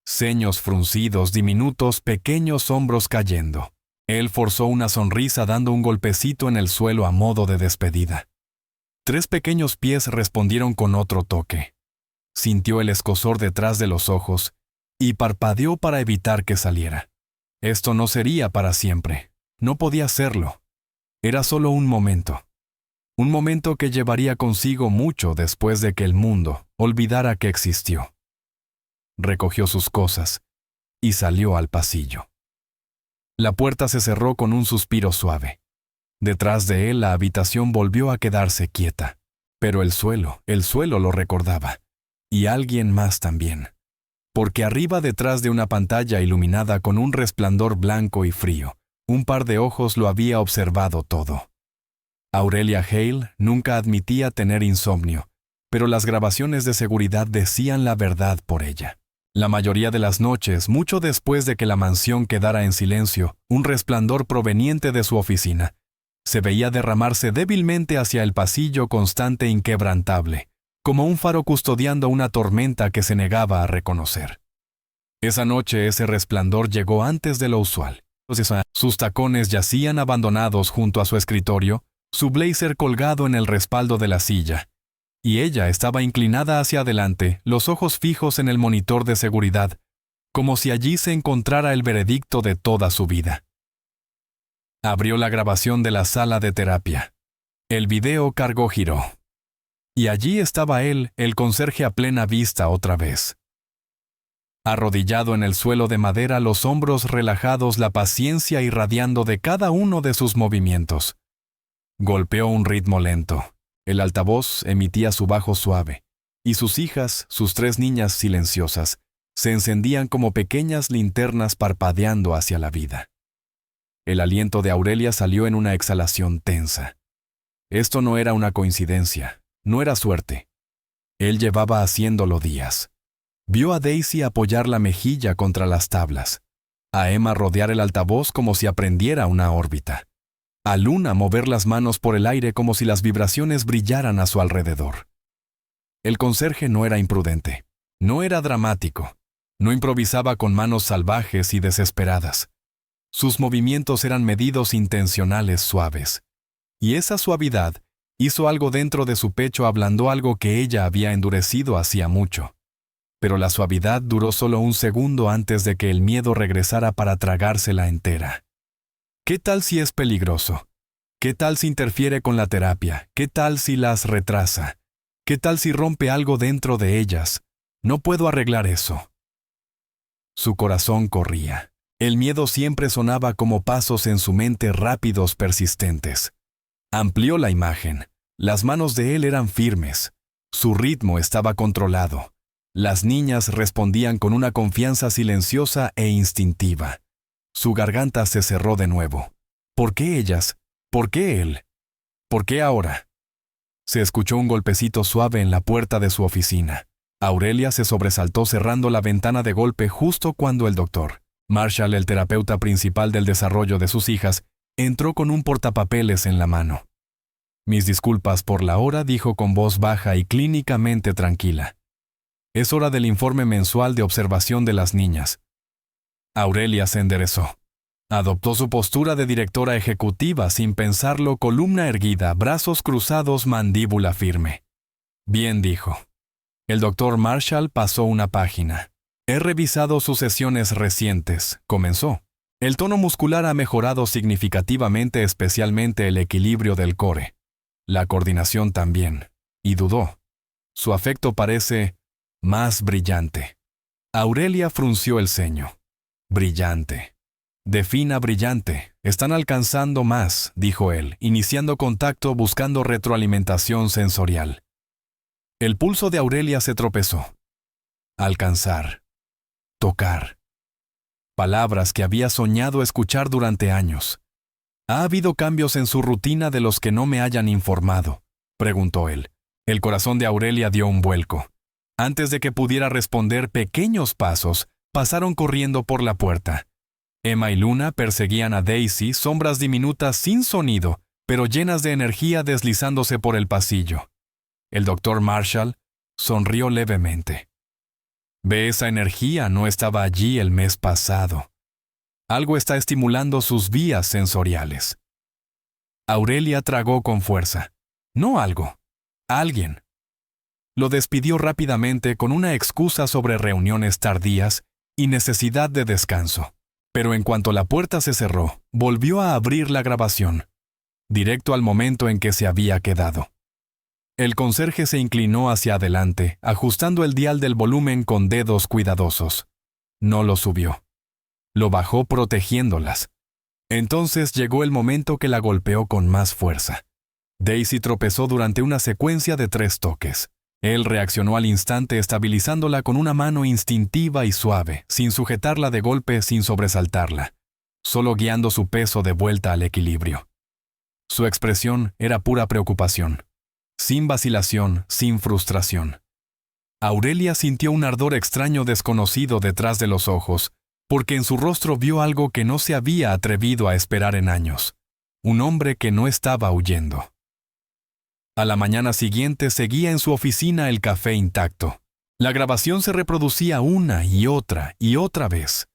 Ceños fruncidos, diminutos, pequeños hombros cayendo. Él forzó una sonrisa dando un golpecito en el suelo a modo de despedida. 3 pequeños pies respondieron con otro toque. Sintió el escozor detrás de los ojos y parpadeó para evitar que saliera. Esto no sería para siempre. No podía serlo. Era solo un momento. Un momento que llevaría consigo mucho después de que el mundo olvidara que existió. Recogió sus cosas y salió al pasillo. La puerta se cerró con un suspiro suave. Detrás de él la habitación volvió a quedarse quieta. Pero el suelo lo recordaba. Y alguien más también. Porque arriba, detrás de una pantalla iluminada con un resplandor blanco y frío, un par de ojos lo había observado todo. Aurelia Hale nunca admitía tener insomnio, pero las grabaciones de seguridad decían la verdad por ella. La mayoría de las noches, mucho después de que la mansión quedara en silencio, un resplandor proveniente de su oficina se veía derramarse débilmente hacia el pasillo constante e inquebrantable, como un faro custodiando una tormenta que se negaba a reconocer. Esa noche ese resplandor llegó antes de lo usual. Sus tacones yacían abandonados junto a su escritorio, su blazer colgado en el respaldo de la silla, y ella estaba inclinada hacia adelante, los ojos fijos en el monitor de seguridad, como si allí se encontrara el veredicto de toda su vida. Abrió la grabación de la sala de terapia. El video cargó giró. Y allí estaba él, el conserje a plena vista otra vez. Arrodillado en el suelo de madera, los hombros relajados, la paciencia irradiando de cada uno de sus movimientos. Golpeó un ritmo lento. El altavoz emitía su bajo suave, y sus hijas, sus 3 niñas silenciosas, se encendían como pequeñas linternas parpadeando hacia la vida. El aliento de Aurelia salió en una exhalación tensa. Esto no era una coincidencia. No era suerte. Él llevaba haciéndolo días. Vio a Daisy apoyar la mejilla contra las tablas, a Emma rodear el altavoz como si aprendiera una órbita, a Luna mover las manos por el aire como si las vibraciones brillaran a su alrededor. El conserje no era imprudente, no era dramático, no improvisaba con manos salvajes y desesperadas. Sus movimientos eran medidos, intencionales, suaves. Y esa suavidad hizo algo dentro de su pecho, ablandó algo que ella había endurecido hacía mucho. Pero la suavidad duró solo un segundo antes de que el miedo regresara para tragársela entera. ¿Qué tal si es peligroso? ¿Qué tal si interfiere con la terapia? ¿Qué tal si las retrasa? ¿Qué tal si rompe algo dentro de ellas? No puedo arreglar eso. Su corazón corría. El miedo siempre sonaba como pasos en su mente, rápidos, persistentes. Amplió la imagen. Las manos de él eran firmes. Su ritmo estaba controlado. Las niñas respondían con una confianza silenciosa e instintiva. Su garganta se cerró de nuevo. ¿Por qué ellas? ¿Por qué él? ¿Por qué ahora? Se escuchó un golpecito suave en la puerta de su oficina. Aurelia se sobresaltó cerrando la ventana de golpe justo cuando el doctor Marshall, el terapeuta principal del desarrollo de sus hijas, entró con un portapapeles en la mano. Mis disculpas por la hora, dijo con voz baja y clínicamente tranquila. Es hora del informe mensual de observación de las niñas. Aurelia se enderezó. Adoptó su postura de directora ejecutiva sin pensarlo, columna erguida, brazos cruzados, mandíbula firme. Bien, dijo. El doctor Marshall pasó una página. He revisado sus sesiones recientes, comenzó. El tono muscular ha mejorado significativamente, especialmente el equilibrio del core. La coordinación también. Y dudó. Su afecto parece más brillante. Aurelia frunció el ceño. Brillante. Defina brillante. Están alcanzando más, dijo él, iniciando contacto buscando retroalimentación sensorial. El pulso de Aurelia se tropezó. Alcanzar. Tocar. Palabras que había soñado escuchar durante años. ¿Ha habido cambios en su rutina de los que no me hayan informado?, preguntó él. El corazón de Aurelia dio un vuelco. Antes de que pudiera responder, pequeños pasos pasaron corriendo por la puerta. Emma y Luna perseguían a Daisy, sombras diminutas sin sonido, pero llenas de energía deslizándose por el pasillo. El doctor Marshall sonrió levemente. Ve, esa energía no estaba allí el mes pasado. Algo está estimulando sus vías sensoriales. Aurelia tragó con fuerza. No algo. Alguien. Lo despidió rápidamente con una excusa sobre reuniones tardías y necesidad de descanso. Pero en cuanto la puerta se cerró, volvió a abrir la grabación, directo al momento en que se había quedado. El conserje se inclinó hacia adelante, ajustando el dial del volumen con dedos cuidadosos. No lo subió. Lo bajó protegiéndolas. Entonces llegó el momento que la golpeó con más fuerza. Daisy tropezó durante una secuencia de 3 toques. Él reaccionó al instante estabilizándola con una mano instintiva y suave, sin sujetarla de golpe, sin sobresaltarla, solo guiando su peso de vuelta al equilibrio. Su expresión era pura preocupación. Sin vacilación, sin frustración. Aurelia sintió un ardor extraño desconocido detrás de los ojos, porque en su rostro vio algo que no se había atrevido a esperar en años. Un hombre que no estaba huyendo. A la mañana siguiente seguía en su oficina el café intacto. La grabación se reproducía una y otra vez.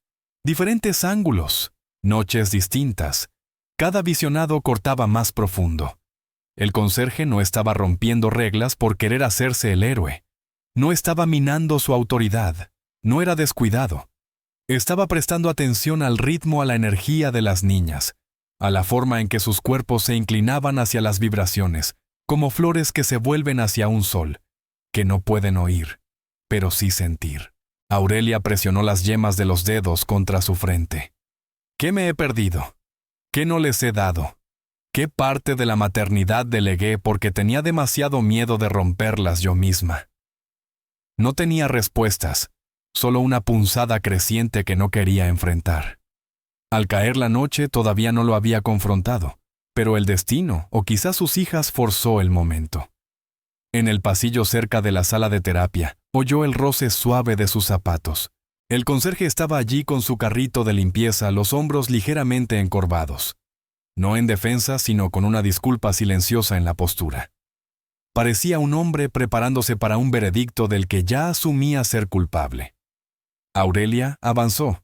Diferentes ángulos, noches distintas. Cada visionado cortaba más profundo. El conserje no estaba rompiendo reglas por querer hacerse el héroe. No estaba minando su autoridad. No era descuidado. Estaba prestando atención al ritmo, a la energía de las niñas, a la forma en que sus cuerpos se inclinaban hacia las vibraciones, como flores que se vuelven hacia un sol, que no pueden oír, pero sí sentir. Aurelia presionó las yemas de los dedos contra su frente. ¿Qué me he perdido? ¿Qué no les he dado? ¿Qué parte de la maternidad delegué porque tenía demasiado miedo de romperlas yo misma? No tenía respuestas, solo una punzada creciente que no quería enfrentar. Al caer la noche todavía no lo había confrontado, pero el destino, o quizás sus hijas, forzó el momento. En el pasillo cerca de la sala de terapia, oyó el roce suave de sus zapatos. El conserje estaba allí con su carrito de limpieza, los hombros ligeramente encorvados. No en defensa, sino con una disculpa silenciosa en la postura. Parecía un hombre preparándose para un veredicto del que ya asumía ser culpable. Aurelia avanzó.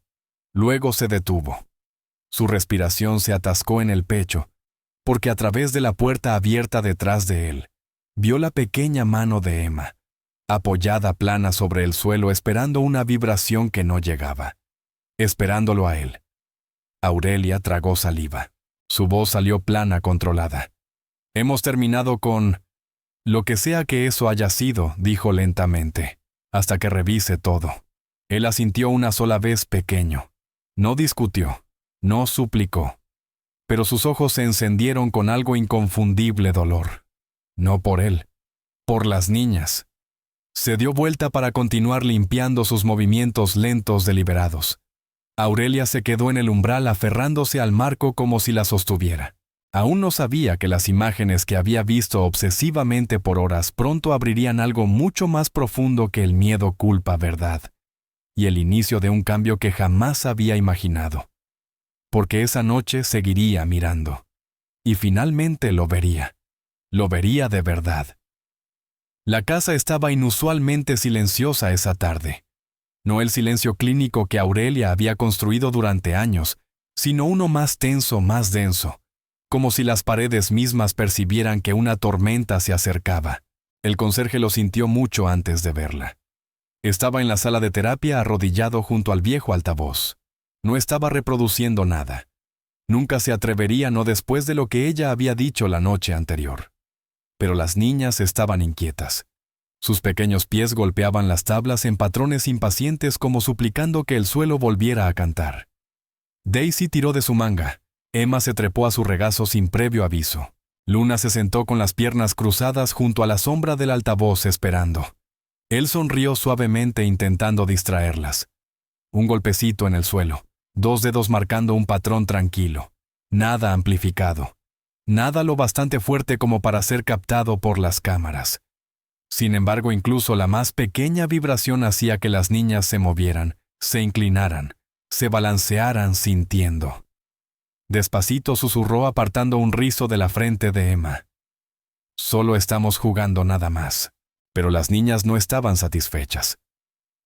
Luego se detuvo. Su respiración se atascó en el pecho, porque a través de la puerta abierta detrás de él, vio la pequeña mano de Emma, apoyada plana sobre el suelo esperando una vibración que no llegaba, esperándolo a él. Aurelia tragó saliva. Su voz salió plana, controlada. Hemos terminado con lo que sea que eso haya sido, dijo lentamente, hasta que revise todo. Él asintió una sola vez, pequeño. No discutió, no suplicó, pero sus ojos se encendieron con algo inconfundible dolor. No por él, por las niñas. Se dio vuelta para continuar limpiando sus movimientos lentos deliberados. Aurelia se quedó en el umbral aferrándose al marco como si la sostuviera. Aún no sabía que las imágenes que había visto obsesivamente por horas pronto abrirían algo mucho más profundo que el miedo, culpa, verdad, y el inicio de un cambio que jamás había imaginado. Porque esa noche seguiría mirando. Y finalmente lo vería. Lo vería de verdad. La casa estaba inusualmente silenciosa esa tarde. No el silencio clínico que Aurelia había construido durante años, sino uno más tenso, más denso, como si las paredes mismas percibieran que una tormenta se acercaba. El conserje lo sintió mucho antes de verla. Estaba en la sala de terapia arrodillado junto al viejo altavoz. No estaba reproduciendo nada. Nunca se atrevería, no después de lo que ella había dicho la noche anterior. Pero las niñas estaban inquietas. Sus pequeños pies golpeaban las tablas en patrones impacientes como suplicando que el suelo volviera a cantar. Daisy tiró de su manga. Emma se trepó a su regazo sin previo aviso. Luna se sentó con las piernas cruzadas junto a la sombra del altavoz esperando. Él sonrió suavemente intentando distraerlas. Un golpecito en el suelo, 2 dedos marcando un patrón tranquilo. Nada amplificado. Nada lo bastante fuerte como para ser captado por las cámaras. Sin embargo, incluso la más pequeña vibración hacía que las niñas se movieran, se inclinaran, se balancearan sintiendo. Despacito susurró apartando un rizo de la frente de Emma. Solo estamos jugando nada más. Pero las niñas no estaban satisfechas.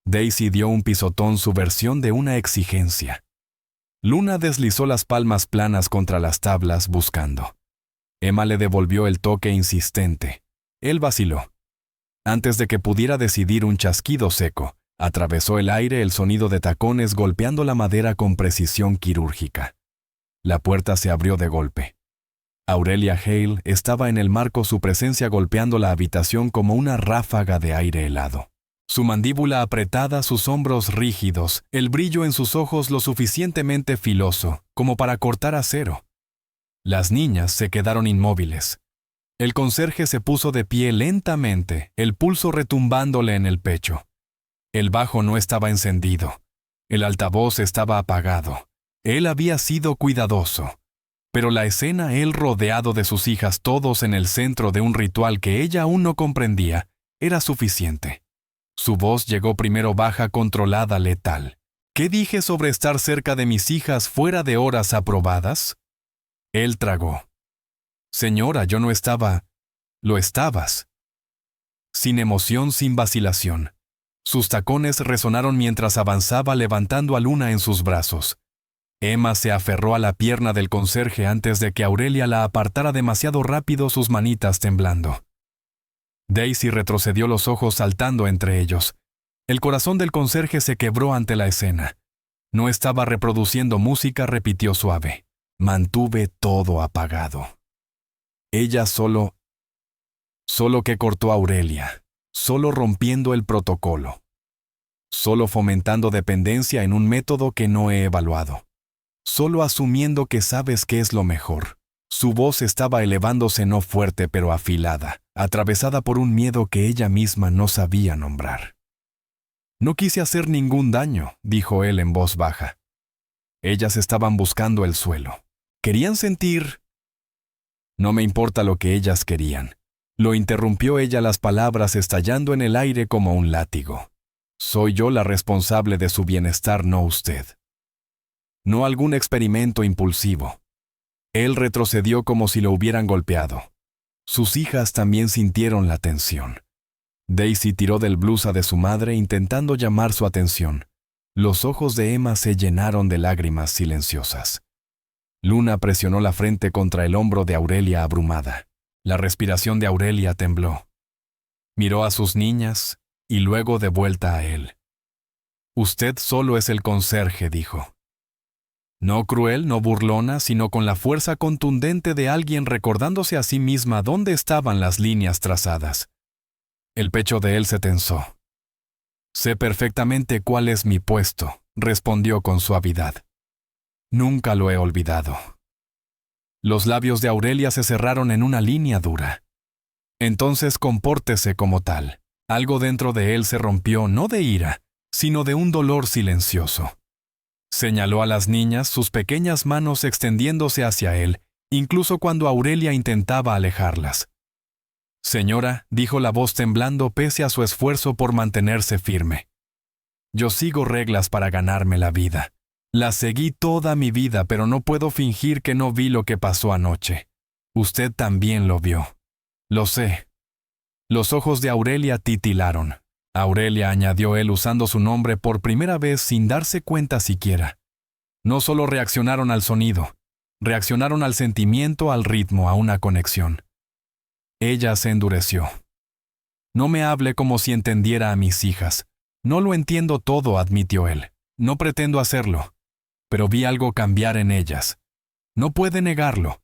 Daisy dio un pisotón, su versión de una exigencia. Luna deslizó las palmas planas contra las tablas buscando. Emma le devolvió el toque insistente. Él vaciló. Antes de que pudiera decidir, un chasquido seco atravesó el aire, el sonido de tacones golpeando la madera con precisión quirúrgica. La puerta se abrió de golpe. Aurelia Hale estaba en el marco, su presencia golpeando la habitación como una ráfaga de aire helado. Su mandíbula apretada, sus hombros rígidos, el brillo en sus ojos lo suficientemente filoso como para cortar acero. Las niñas se quedaron inmóviles. El conserje se puso de pie lentamente, el pulso retumbándole en el pecho. El bajo no estaba encendido. El altavoz estaba apagado. Él había sido cuidadoso. Pero la escena, él rodeado de sus hijas, todos en el centro de un ritual que ella aún no comprendía, era suficiente. Su voz llegó primero baja, controlada, letal. ¿Qué dije sobre estar cerca de mis hijas fuera de horas aprobadas? Él tragó. Señora, yo no estaba... Lo estabas. Sin emoción, sin vacilación. Sus tacones resonaron mientras avanzaba levantando a Luna en sus brazos. Emma se aferró a la pierna del conserje antes de que Aurelia la apartara demasiado rápido, sus manitas temblando. Daisy retrocedió, los ojos saltando entre ellos. El corazón del conserje se quebró ante la escena. No estaba reproduciendo música, repitió suave. Mantuve todo apagado. Ella solo que cortó a Aurelia, solo rompiendo el protocolo, solo fomentando dependencia en un método que no he evaluado. Solo asumiendo que sabes qué es lo mejor. Su voz estaba elevándose, no fuerte pero afilada, atravesada por un miedo que ella misma no sabía nombrar. No quise hacer ningún daño, dijo él en voz baja. Ellas estaban buscando el suelo. Querían sentir... No me importa lo que ellas querían. Lo interrumpió ella, las palabras estallando en el aire como un látigo. Soy yo la responsable de su bienestar, no usted. No algún experimento impulsivo. Él retrocedió como si lo hubieran golpeado. Sus hijas también sintieron la tensión. Daisy tiró del blusa de su madre intentando llamar su atención. Los ojos de Emma se llenaron de lágrimas silenciosas. Luna presionó la frente contra el hombro de Aurelia abrumada. La respiración de Aurelia tembló. Miró a sus niñas y luego de vuelta a él. Usted solo es el conserje, dijo. No cruel, no burlona, sino con la fuerza contundente de alguien recordándose a sí misma dónde estaban las líneas trazadas. El pecho de él se tensó. Sé perfectamente cuál es mi puesto, respondió con suavidad. Nunca lo he olvidado. Los labios de Aurelia se cerraron en una línea dura. Entonces compórtese como tal. Algo dentro de él se rompió, no de ira, sino de un dolor silencioso. Señaló a las niñas, sus pequeñas manos extendiéndose hacia él, incluso cuando Aurelia intentaba alejarlas. Señora, dijo la voz temblando pese a su esfuerzo por mantenerse firme. Yo sigo reglas para ganarme la vida. Las seguí toda mi vida, pero no puedo fingir que no vi lo que pasó anoche. Usted también lo vio. Lo sé. Los ojos de Aurelia titilaron. Aurelia, añadió él usando su nombre por primera vez sin darse cuenta siquiera. No solo reaccionaron al sonido, reaccionaron al sentimiento, al ritmo, a una conexión. Ella se endureció. No me hable como si entendiera a mis hijas. No lo entiendo todo, admitió él. No pretendo hacerlo. Pero vi algo cambiar en ellas. No puede negarlo.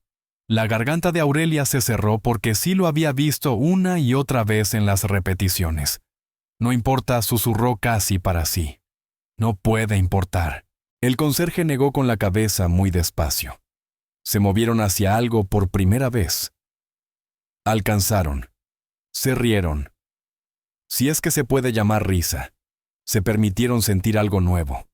La garganta de Aurelia se cerró porque sí lo había visto una y otra vez en las repeticiones. No importa, susurró casi para sí. No puede importar. El conserje negó con la cabeza muy despacio. Se movieron hacia algo por primera vez. Alcanzaron. Se rieron. Si es que se puede llamar risa. Se permitieron sentir algo nuevo.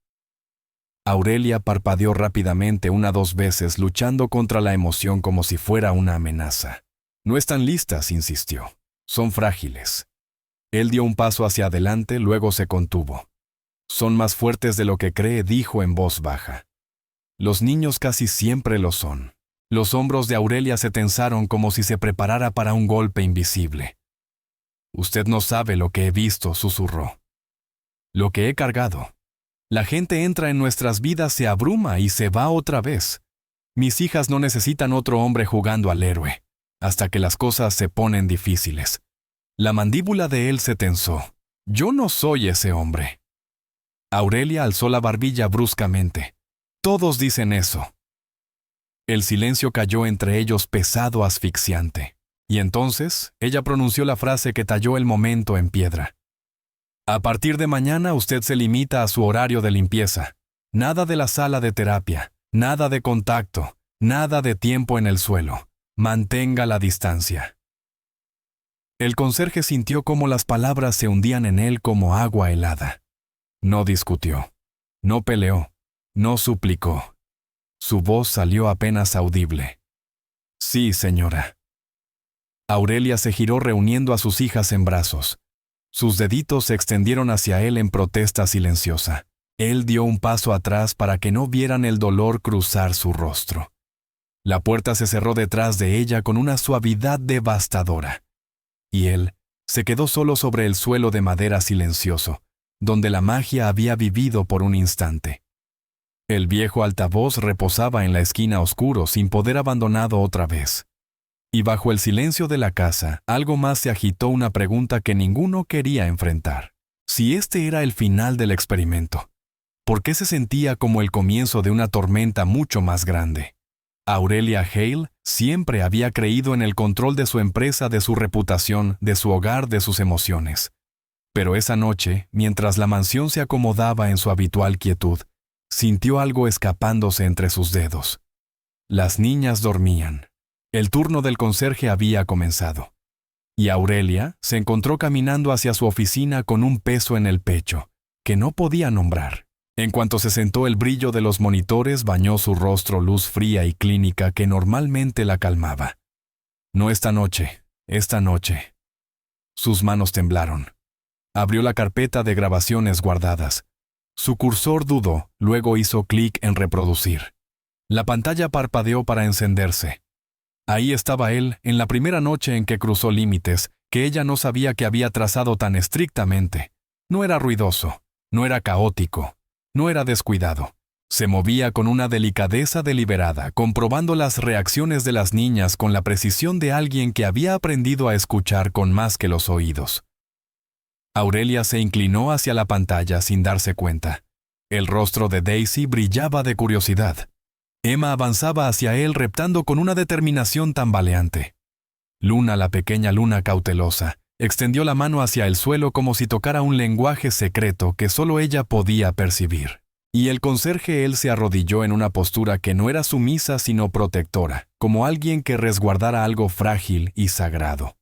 Aurelia parpadeó rápidamente 1 o 2 veces, luchando contra la emoción como si fuera una amenaza. No están listas, insistió. Son frágiles. Él dio un paso hacia adelante, luego se contuvo. Son más fuertes de lo que cree, dijo en voz baja. Los niños casi siempre lo son. Los hombros de Aurelia se tensaron como si se preparara para un golpe invisible. Usted no sabe lo que he visto, susurró. Lo que he cargado. La gente entra en nuestras vidas, se abruma y se va otra vez. Mis hijas no necesitan otro hombre jugando al héroe, hasta que las cosas se ponen difíciles. La mandíbula de él se tensó. Yo no soy ese hombre. Aurelia alzó la barbilla bruscamente. Todos dicen eso. El silencio cayó entre ellos pesado, asfixiante. Y entonces, ella pronunció la frase que talló el momento en piedra. A partir de mañana usted se limita a su horario de limpieza. Nada de la sala de terapia, nada de contacto, nada de tiempo en el suelo. Mantenga la distancia. El conserje sintió cómo las palabras se hundían en él como agua helada. No discutió. No peleó. No suplicó. Su voz salió apenas audible. Sí, señora. Aurelia se giró reuniendo a sus hijas en brazos. Sus deditos se extendieron hacia él en protesta silenciosa. Él dio un paso atrás para que no vieran el dolor cruzar su rostro. La puerta se cerró detrás de ella con una suavidad devastadora. Y él se quedó solo sobre el suelo de madera silencioso, donde la magia había vivido por un instante. El viejo altavoz reposaba en la esquina oscuro sin poder abandonado otra vez. Y bajo el silencio de la casa, algo más se agitó, una pregunta que ninguno quería enfrentar. Si este era el final del experimento, ¿por qué se sentía como el comienzo de una tormenta mucho más grande? Aurelia Hale siempre había creído en el control de su empresa, de su reputación, de su hogar, de sus emociones. Pero esa noche, mientras la mansión se acomodaba en su habitual quietud, sintió algo escapándose entre sus dedos. Las niñas dormían. El turno del conserje había comenzado. Y Aurelia se encontró caminando hacia su oficina con un peso en el pecho, que no podía nombrar. En cuanto se sentó, el brillo de los monitores bañó su rostro, luz fría y clínica que normalmente la calmaba. No esta noche, esta noche. Sus manos temblaron. Abrió la carpeta de grabaciones guardadas. Su cursor dudó, luego hizo clic en reproducir. La pantalla parpadeó para encenderse. Ahí estaba él, en la primera noche en que cruzó límites, que ella no sabía que había trazado tan estrictamente. No era ruidoso, no era caótico, no era descuidado. Se movía con una delicadeza deliberada, comprobando las reacciones de las niñas con la precisión de alguien que había aprendido a escuchar con más que los oídos. Aurelia se inclinó hacia la pantalla sin darse cuenta. El rostro de Daisy brillaba de curiosidad. Emma avanzaba hacia él reptando con una determinación tambaleante. Luna, la pequeña Luna cautelosa, extendió la mano hacia el suelo como si tocara un lenguaje secreto que solo ella podía percibir. Y el conserje él se arrodilló en una postura que no era sumisa sino protectora, como alguien que resguardara algo frágil y sagrado.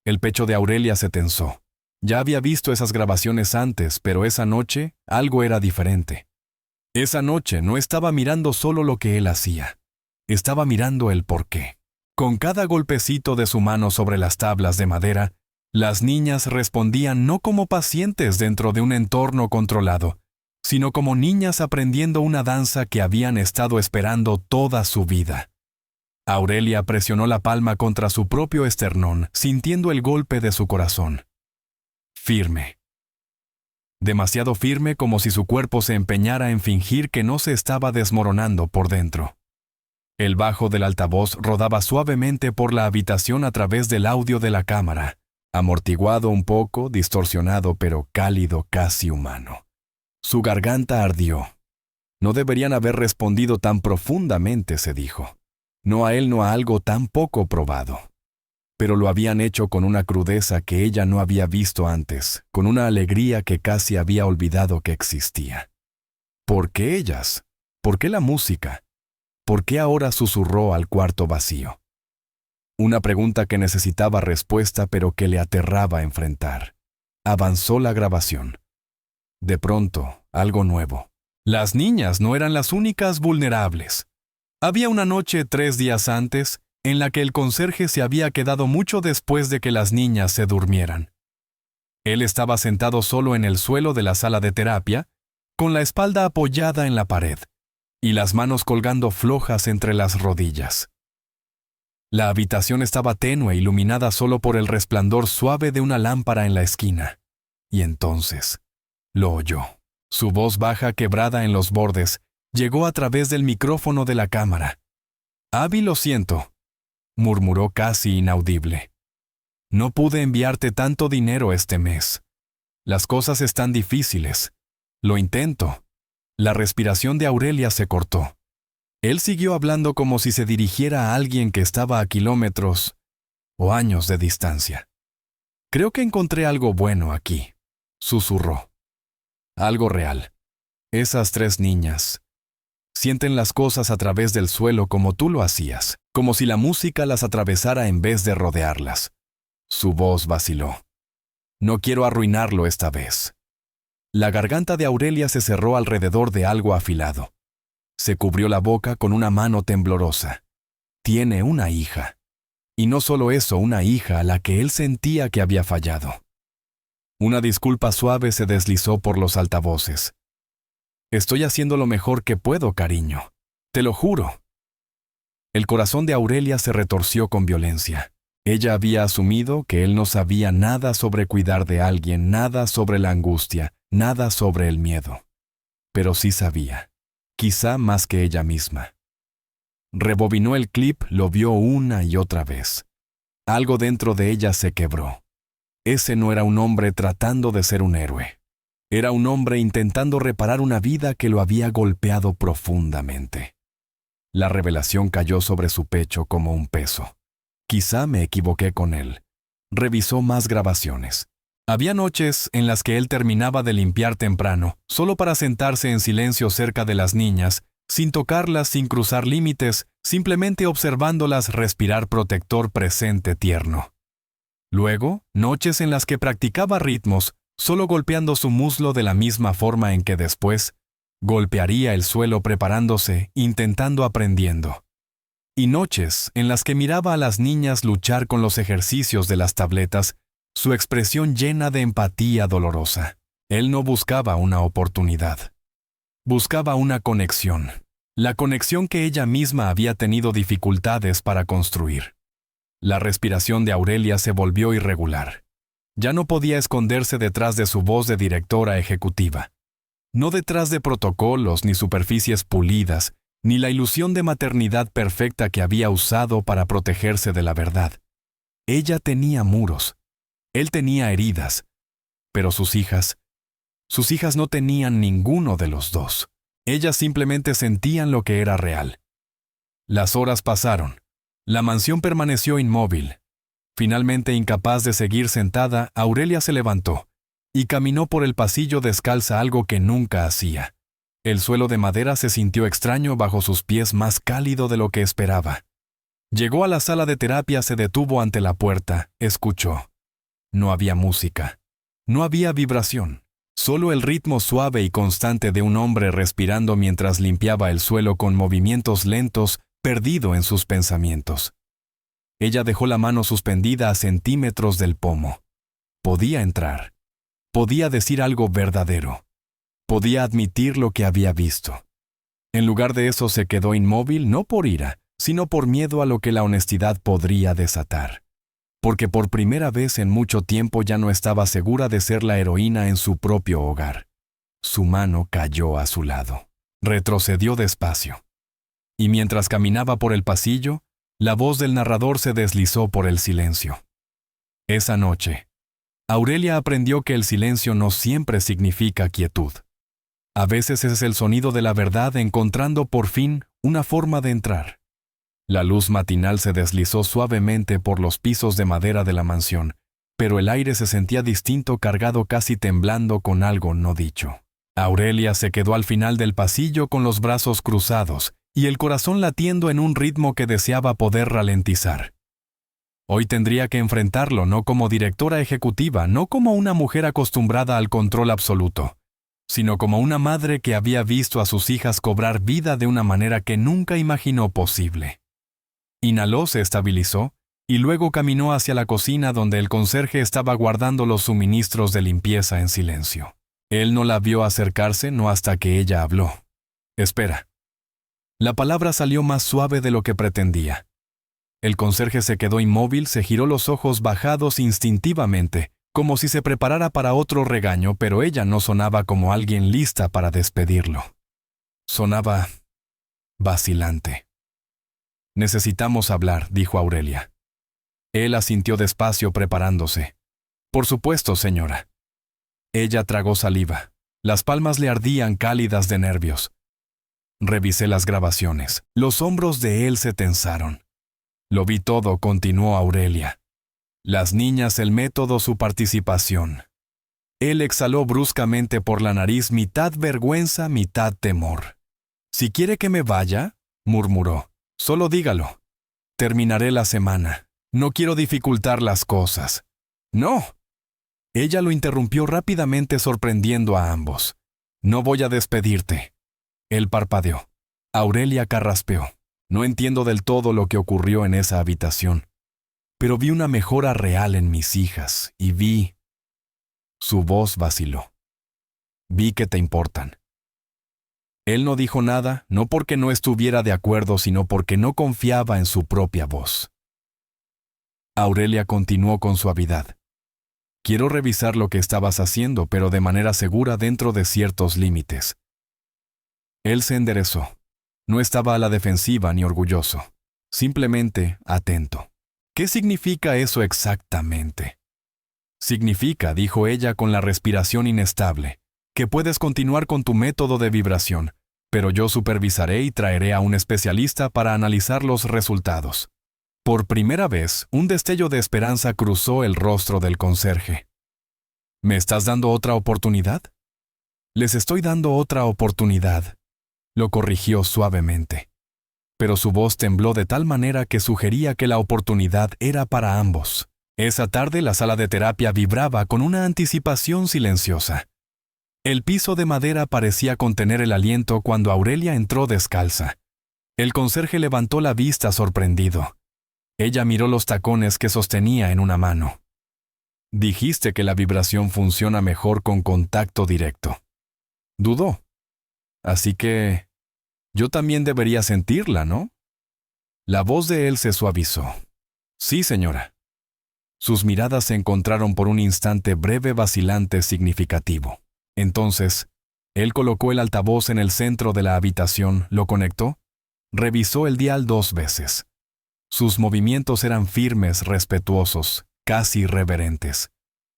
El pecho de Aurelia se tensó. Ya había visto esas grabaciones antes, pero esa noche algo era diferente. Esa noche no estaba mirando solo lo que él hacía, estaba mirando el porqué. Con cada golpecito de su mano sobre las tablas de madera, las niñas respondían no como pacientes dentro de un entorno controlado, sino como niñas aprendiendo una danza que habían estado esperando toda su vida. Aurelia presionó la palma contra su propio esternón, sintiendo el golpe de su corazón. Firme. Demasiado firme, como si su cuerpo se empeñara en fingir que no se estaba desmoronando por dentro. El bajo del altavoz rodaba suavemente por la habitación a través del audio de la cámara, amortiguado un poco, distorsionado pero cálido, casi humano. Su garganta ardió. No deberían haber respondido tan profundamente, se dijo. No a él, no a algo tan poco probado. Pero lo habían hecho con una crudeza que ella no había visto antes, con una alegría que casi había olvidado que existía. ¿Por qué ellas? ¿Por qué la música? ¿Por qué ahora susurró al cuarto vacío? Una pregunta que necesitaba respuesta pero que le aterraba enfrentar. Avanzó la grabación. De pronto, algo nuevo. Las niñas no eran las únicas vulnerables. Había una noche 3 días antes en la que el conserje se había quedado mucho después de que las niñas se durmieran. Él estaba sentado solo en el suelo de la sala de terapia, con la espalda apoyada en la pared y las manos colgando flojas entre las rodillas. La habitación estaba tenue, iluminada solo por el resplandor suave de una lámpara en la esquina. Y entonces, lo oyó. Su voz baja, quebrada en los bordes, llegó a través del micrófono de la cámara. «Abby, lo siento», murmuró casi inaudible. «No pude enviarte tanto dinero este mes. Las cosas están difíciles. Lo intento». La respiración de Aurelia se cortó. Él siguió hablando como si se dirigiera a alguien que estaba a kilómetros o años de distancia. «Creo que encontré algo bueno aquí», susurró. «Algo real. Esas 3 niñas sienten las cosas a través del suelo como tú lo hacías, como si la música las atravesara en vez de rodearlas». Su voz vaciló. «No quiero arruinarlo esta vez». La garganta de Aurelia se cerró alrededor de algo afilado. Se cubrió la boca con una mano temblorosa. Tiene una hija. Y no solo eso, una hija a la que él sentía que había fallado. Una disculpa suave se deslizó por los altavoces. «Estoy haciendo lo mejor que puedo, cariño. Te lo juro». El corazón de Aurelia se retorció con violencia. Ella había asumido que él no sabía nada sobre cuidar de alguien, nada sobre la angustia, nada sobre el miedo. Pero sí sabía, quizá más que ella misma. Rebobinó el clip, lo vio una y otra vez. Algo dentro de ella se quebró. Ese no era un hombre tratando de ser un héroe. Era un hombre intentando reparar una vida que lo había golpeado profundamente. La revelación cayó sobre su pecho como un peso. Quizá me equivoqué con él. Revisó más grabaciones. Había noches en las que él terminaba de limpiar temprano, solo para sentarse en silencio cerca de las niñas, sin tocarlas, sin cruzar límites, simplemente observándolas respirar protector presente tierno. Luego, noches en las que practicaba ritmos, solo golpeando su muslo de la misma forma en que después golpearía el suelo preparándose, intentando aprendiendo. Y noches en las que miraba a las niñas luchar con los ejercicios de las tabletas, su expresión llena de empatía dolorosa. Él no buscaba una oportunidad. Buscaba una conexión. La conexión que ella misma había tenido dificultades para construir. La respiración de Aurelia se volvió irregular. Ya no podía esconderse detrás de su voz de directora ejecutiva. No detrás de protocolos ni superficies pulidas, ni la ilusión de maternidad perfecta que había usado para protegerse de la verdad. Ella tenía muros. Él tenía heridas. Pero sus hijas no tenían ninguno de los dos. Ellas simplemente sentían lo que era real. Las horas pasaron. La mansión permaneció inmóvil. Finalmente, incapaz de seguir sentada, Aurelia se levantó y caminó por el pasillo descalza, algo que nunca hacía. El suelo de madera se sintió extraño bajo sus pies, más cálido de lo que esperaba. Llegó a la sala de terapia, se detuvo ante la puerta, escuchó. No había música. No había vibración. Solo el ritmo suave y constante de un hombre respirando mientras limpiaba el suelo con movimientos lentos, perdido en sus pensamientos. Ella dejó la mano suspendida a centímetros del pomo. Podía entrar. Podía decir algo verdadero. Podía admitir lo que había visto. En lugar de eso se quedó inmóvil no por ira, sino por miedo a lo que la honestidad podría desatar. Porque por primera vez en mucho tiempo ya no estaba segura de ser la heroína en su propio hogar. Su mano cayó a su lado. Retrocedió despacio. Y mientras caminaba por el pasillo, la voz del narrador se deslizó por el silencio. Esa noche, Aurelia aprendió que el silencio no siempre significa quietud. A veces es el sonido de la verdad encontrando por fin una forma de entrar. La luz matinal se deslizó suavemente por los pisos de madera de la mansión, pero el aire se sentía distinto, cargado, casi temblando con algo no dicho. Aurelia se quedó al final del pasillo con los brazos cruzados y el corazón latiendo en un ritmo que deseaba poder ralentizar. Hoy tendría que enfrentarlo no como directora ejecutiva, no como una mujer acostumbrada al control absoluto, sino como una madre que había visto a sus hijas cobrar vida de una manera que nunca imaginó posible. Inhaló, se estabilizó, y luego caminó hacia la cocina donde el conserje estaba guardando los suministros de limpieza en silencio. Él no la vio acercarse, no hasta que ella habló. «Espera». La palabra salió más suave de lo que pretendía. El conserje se quedó inmóvil, se giró los ojos bajados instintivamente, como si se preparara para otro regaño, pero ella no sonaba como alguien lista para despedirlo. Sonaba vacilante. «Necesitamos hablar», dijo Aurelia. Él asintió despacio, preparándose. «Por supuesto, señora». Ella tragó saliva. Las palmas le ardían cálidas de nervios. Revisé las grabaciones. Los hombros de él se tensaron. «Lo vi todo», continuó Aurelia. «Las niñas, el método, su participación». Él exhaló bruscamente por la nariz, mitad vergüenza, mitad temor. «Si quiere que me vaya», murmuró, «solo dígalo. Terminaré la semana. No quiero dificultar las cosas». «No». Ella lo interrumpió rápidamente, sorprendiendo a ambos. «No voy a despedirte». Él parpadeó. Aurelia carraspeó. «No entiendo del todo lo que ocurrió en esa habitación, pero vi una mejora real en mis hijas y vi...» Su voz vaciló. «Vi que te importan». Él no dijo nada, no porque no estuviera de acuerdo, sino porque no confiaba en su propia voz. Aurelia continuó con suavidad. «Quiero revisar lo que estabas haciendo, pero de manera segura dentro de ciertos límites». Él se enderezó. No estaba a la defensiva ni orgulloso, simplemente atento. «¿Qué significa eso exactamente?» «Significa», dijo ella con la respiración inestable, «que puedes continuar con tu método de vibración, pero yo supervisaré y traeré a un especialista para analizar los resultados». Por primera vez, un destello de esperanza cruzó el rostro del conserje. «¿Me estás dando otra oportunidad?» «Les estoy dando otra oportunidad», lo corrigió suavemente. Pero su voz tembló de tal manera que sugería que la oportunidad era para ambos. Esa tarde la sala de terapia vibraba con una anticipación silenciosa. El piso de madera parecía contener el aliento cuando Aurelia entró descalza. El conserje levantó la vista sorprendido. Ella miró los tacones que sostenía en una mano. «Dijiste que la vibración funciona mejor con contacto directo». Dudó. «Así que... yo también debería sentirla, ¿no?» La voz de él se suavizó. «Sí, señora». Sus miradas se encontraron por un instante breve, vacilante, significativo. Entonces, él colocó el altavoz en el centro de la habitación, lo conectó, revisó el dial 2 veces. Sus movimientos eran firmes, respetuosos, casi reverentes.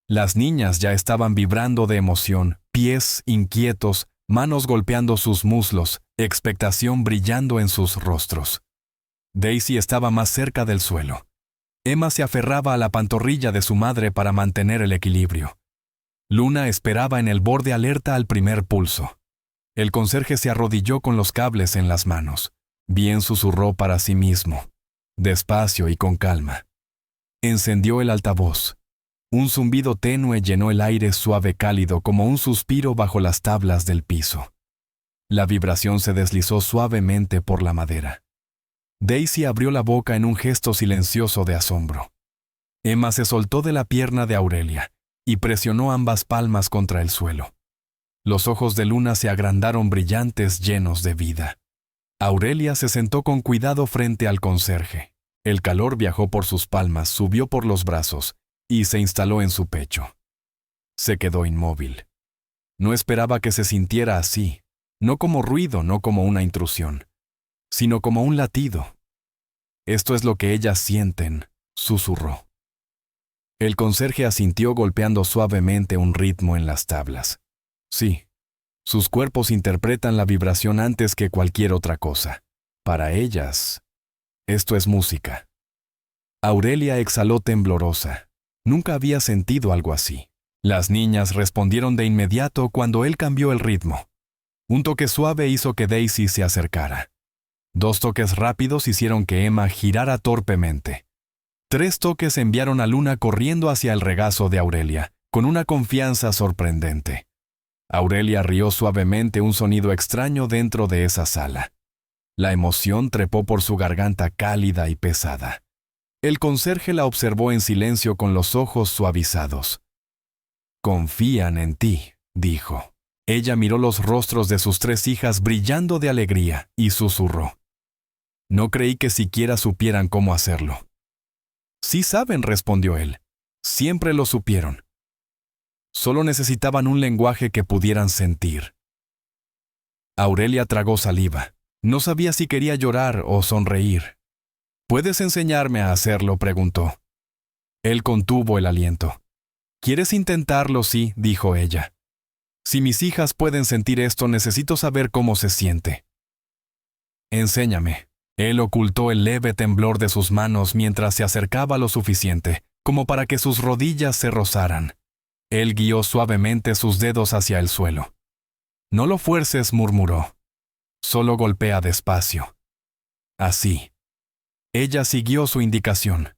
Las niñas ya estaban vibrando de emoción, pies inquietos, manos golpeando sus muslos, expectación brillando en sus rostros. Daisy estaba más cerca del suelo. Emma se aferraba a la pantorrilla de su madre para mantener el equilibrio. Luna esperaba en el borde alerta al primer pulso. El conserje se arrodilló con los cables en las manos. Bien susurró para sí mismo, despacio y con calma. Encendió el altavoz. Un zumbido tenue llenó el aire suave cálido como un suspiro bajo las tablas del piso. La vibración se deslizó suavemente por la madera. Daisy abrió la boca en un gesto silencioso de asombro. Emma se soltó de la pierna de Aurelia y presionó ambas palmas contra el suelo. Los ojos de Luna se agrandaron brillantes, llenos de vida. Aurelia se sentó con cuidado frente al conserje. El calor viajó por sus palmas, subió por los brazos y se instaló en su pecho. Se quedó inmóvil. No esperaba que se sintiera así, no como ruido, no como una intrusión, sino como un latido. Esto es lo que ellas sienten, susurró. El conserje asintió golpeando suavemente un ritmo en las tablas. Sí, sus cuerpos interpretan la vibración antes que cualquier otra cosa. Para ellas, esto es música. Aurelia exhaló temblorosa. Nunca había sentido algo así. Las niñas respondieron de inmediato cuando él cambió el ritmo. Un toque suave hizo que Daisy se acercara. 2 toques rápidos hicieron que Emma girara torpemente. 3 toques enviaron a Luna corriendo hacia el regazo de Aurelia, con una confianza sorprendente. Aurelia rió suavemente, un sonido extraño dentro de esa sala. La emoción trepó por su garganta cálida y pesada. El conserje la observó en silencio con los ojos suavizados. «Confían en ti», dijo. Ella miró los rostros de sus 3 hijas brillando de alegría y susurró. «No creí que siquiera supieran cómo hacerlo». «Sí saben», respondió él. «Siempre lo supieron. Solo necesitaban un lenguaje que pudieran sentir». Aurelia tragó saliva. No sabía si quería llorar o sonreír. «¿Puedes enseñarme a hacerlo?», preguntó. Él contuvo el aliento. «¿Quieres intentarlo?», sí, dijo ella. «Si mis hijas pueden sentir esto, necesito saber cómo se siente». «Enséñame». Él ocultó el leve temblor de sus manos mientras se acercaba lo suficiente, como para que sus rodillas se rozaran. Él guió suavemente sus dedos hacia el suelo. «No lo fuerces», murmuró. «Solo golpea despacio». Así. Ella siguió su indicación.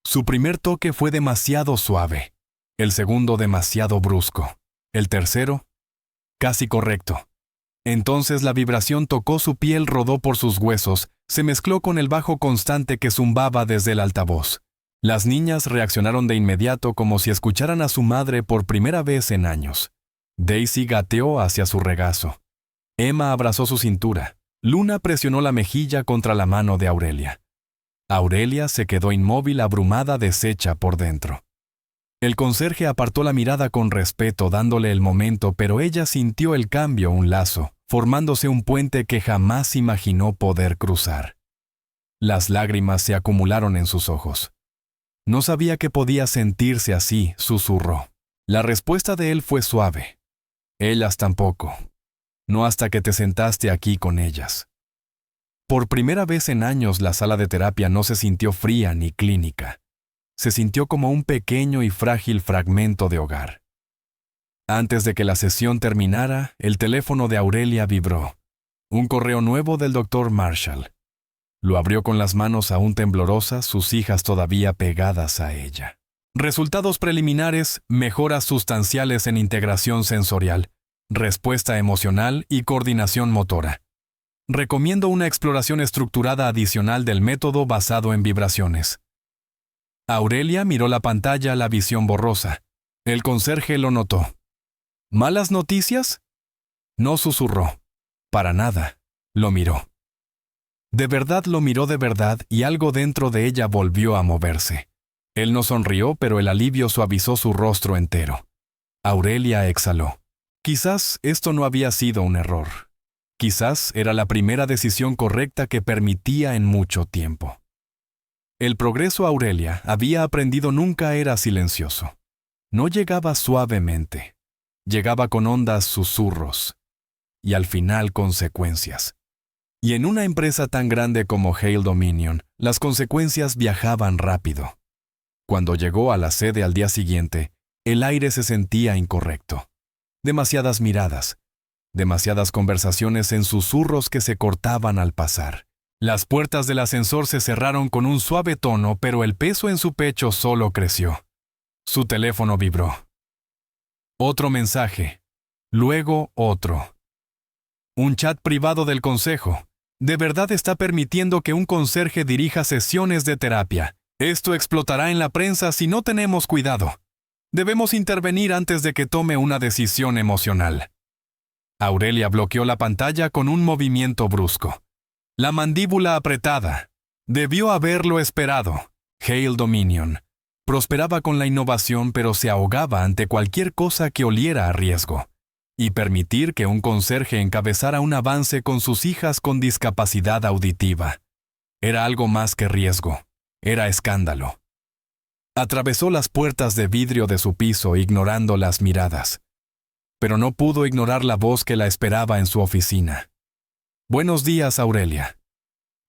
Su primer toque fue demasiado suave, el segundo demasiado brusco, el tercero, casi correcto. Entonces la vibración tocó su piel, rodó por sus huesos, se mezcló con el bajo constante que zumbaba desde el altavoz. Las niñas reaccionaron de inmediato como si escucharan a su madre por primera vez en años. Daisy gateó hacia su regazo. Emma abrazó su cintura. Luna presionó la mejilla contra la mano de Aurelia. Aurelia se quedó inmóvil, abrumada, deshecha por dentro. El conserje apartó la mirada con respeto, dándole el momento, pero ella sintió el cambio, un lazo, formándose un puente que jamás imaginó poder cruzar. Las lágrimas se acumularon en sus ojos. No sabía que podía sentirse así, susurró. La respuesta de él fue suave. Ellas tampoco. No hasta que te sentaste aquí con ellas. Por primera vez en años la sala de terapia no se sintió fría ni clínica. Se sintió como un pequeño y frágil fragmento de hogar. Antes de que la sesión terminara, el teléfono de Aurelia vibró. Un correo nuevo del Dr. Marshall. Lo abrió con las manos aún temblorosas, sus hijas todavía pegadas a ella. Resultados preliminares: mejoras sustanciales en integración sensorial, respuesta emocional y coordinación motora. Recomiendo una exploración estructurada adicional del método basado en vibraciones. Aurelia miró la pantalla, la visión borrosa. El conserje lo notó. ¿Malas noticias? No susurró. Para nada. Lo miró. De verdad lo miró de verdad y algo dentro de ella volvió a moverse. Él no sonrió, pero el alivio suavizó su rostro entero. Aurelia exhaló. Quizás esto no había sido un error. Quizás era la primera decisión correcta que permitía en mucho tiempo. El progreso Aurelia había aprendido nunca era silencioso. No llegaba suavemente. Llegaba con hondas susurros. Y al final consecuencias. Y en una empresa tan grande como Hale Dominion, las consecuencias viajaban rápido. Cuando llegó a la sede al día siguiente, el aire se sentía incorrecto. Demasiadas miradas. Demasiadas conversaciones en susurros que se cortaban al pasar. Las puertas del ascensor se cerraron con un suave tono, pero el peso en su pecho solo creció. Su teléfono vibró. Otro mensaje. Luego otro. Un chat privado del consejo. ¿De verdad está permitiendo que un conserje dirija sesiones de terapia? Esto explotará en la prensa si no tenemos cuidado. Debemos intervenir antes de que tome una decisión emocional. Aurelia bloqueó la pantalla con un movimiento brusco. La mandíbula apretada. Debió haberlo esperado. Hale Dominion. Prosperaba con la innovación, pero se ahogaba ante cualquier cosa que oliera a riesgo. Y permitir que un conserje encabezara un avance con sus hijas con discapacidad auditiva. Era algo más que riesgo. Era escándalo. Atravesó las puertas de vidrio de su piso ignorando las miradas. Pero no pudo ignorar la voz que la esperaba en su oficina. Buenos días, Aurelia.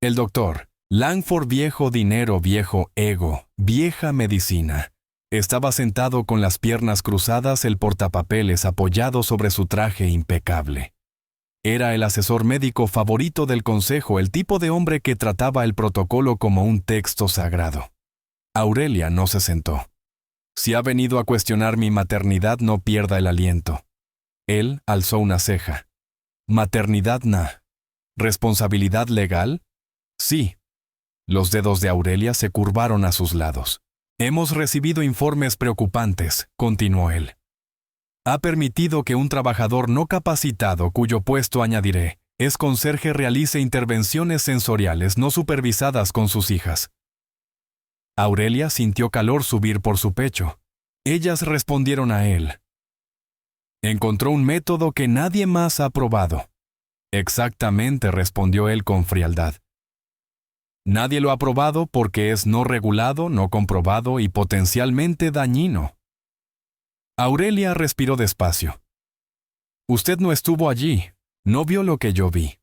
El doctor, Langford, viejo dinero, viejo ego, vieja medicina. Estaba sentado con las piernas cruzadas, el portapapeles apoyado sobre su traje impecable. Era el asesor médico favorito del consejo, el tipo de hombre que trataba el protocolo como un texto sagrado. Aurelia no se sentó. Si ha venido a cuestionar mi maternidad, no pierda el aliento. Él alzó una ceja. ¿Maternidad na? ¿Responsabilidad legal? Sí. Los dedos de Aurelia se curvaron a sus lados. Hemos recibido informes preocupantes, continuó él. Ha permitido que un trabajador no capacitado, cuyo puesto añadiré, es conserje, realice intervenciones sensoriales no supervisadas con sus hijas. Aurelia sintió calor subir por su pecho. Ellas respondieron a él. Encontró un método que nadie más ha probado. Exactamente, respondió él con frialdad. Nadie lo ha probado porque es no regulado, no comprobado y potencialmente dañino. Aurelia respiró despacio. Usted no estuvo allí, no vio lo que yo vi.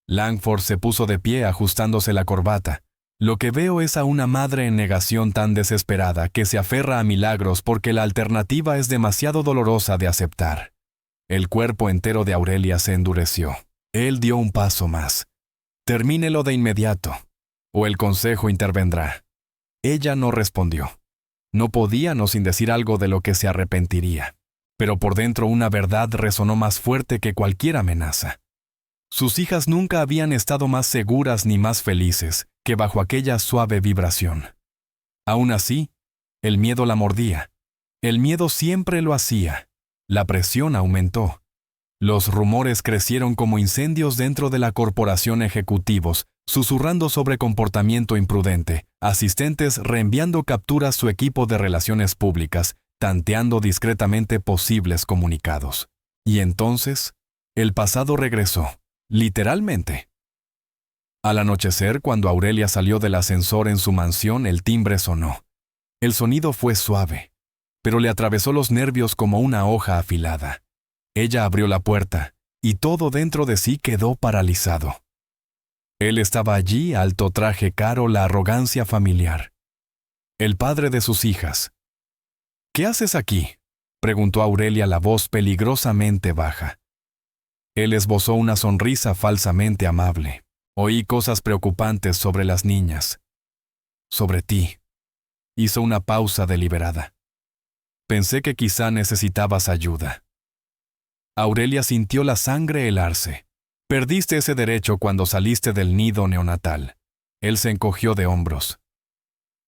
Langford se puso de pie ajustándose la corbata. Lo que veo es a una madre en negación tan desesperada que se aferra a milagros porque la alternativa es demasiado dolorosa de aceptar. El cuerpo entero de Aurelia se endureció. Él dio un paso más. Termínelo de inmediato, o el consejo intervendrá. Ella no respondió. No podía no sin decir algo de lo que se arrepentiría. Pero por dentro una verdad resonó más fuerte que cualquier amenaza. Sus hijas nunca habían estado más seguras ni más felices que bajo aquella suave vibración. Aún así, el miedo la mordía. El miedo siempre lo hacía. La presión aumentó. Los rumores crecieron como incendios dentro de la corporación, ejecutivos, susurrando sobre comportamiento imprudente, asistentes reenviando capturas, su equipo de relaciones públicas, tanteando discretamente posibles comunicados. Y entonces, el pasado regresó, literalmente. Al anochecer, cuando Aurelia salió del ascensor en su mansión, el timbre sonó. El sonido fue suave, pero le atravesó los nervios como una hoja afilada. Ella abrió la puerta, y todo dentro de sí quedó paralizado. Él estaba allí, alto traje caro, la arrogancia familiar. El padre de sus hijas. ¿Qué haces aquí?, preguntó Aurelia, la voz peligrosamente baja. Él esbozó una sonrisa falsamente amable. Oí cosas preocupantes sobre las niñas. Sobre ti. Hizo una pausa deliberada. Pensé que quizá necesitabas ayuda. Aurelia sintió la sangre helarse. Perdiste ese derecho cuando saliste del nido neonatal. Él se encogió de hombros.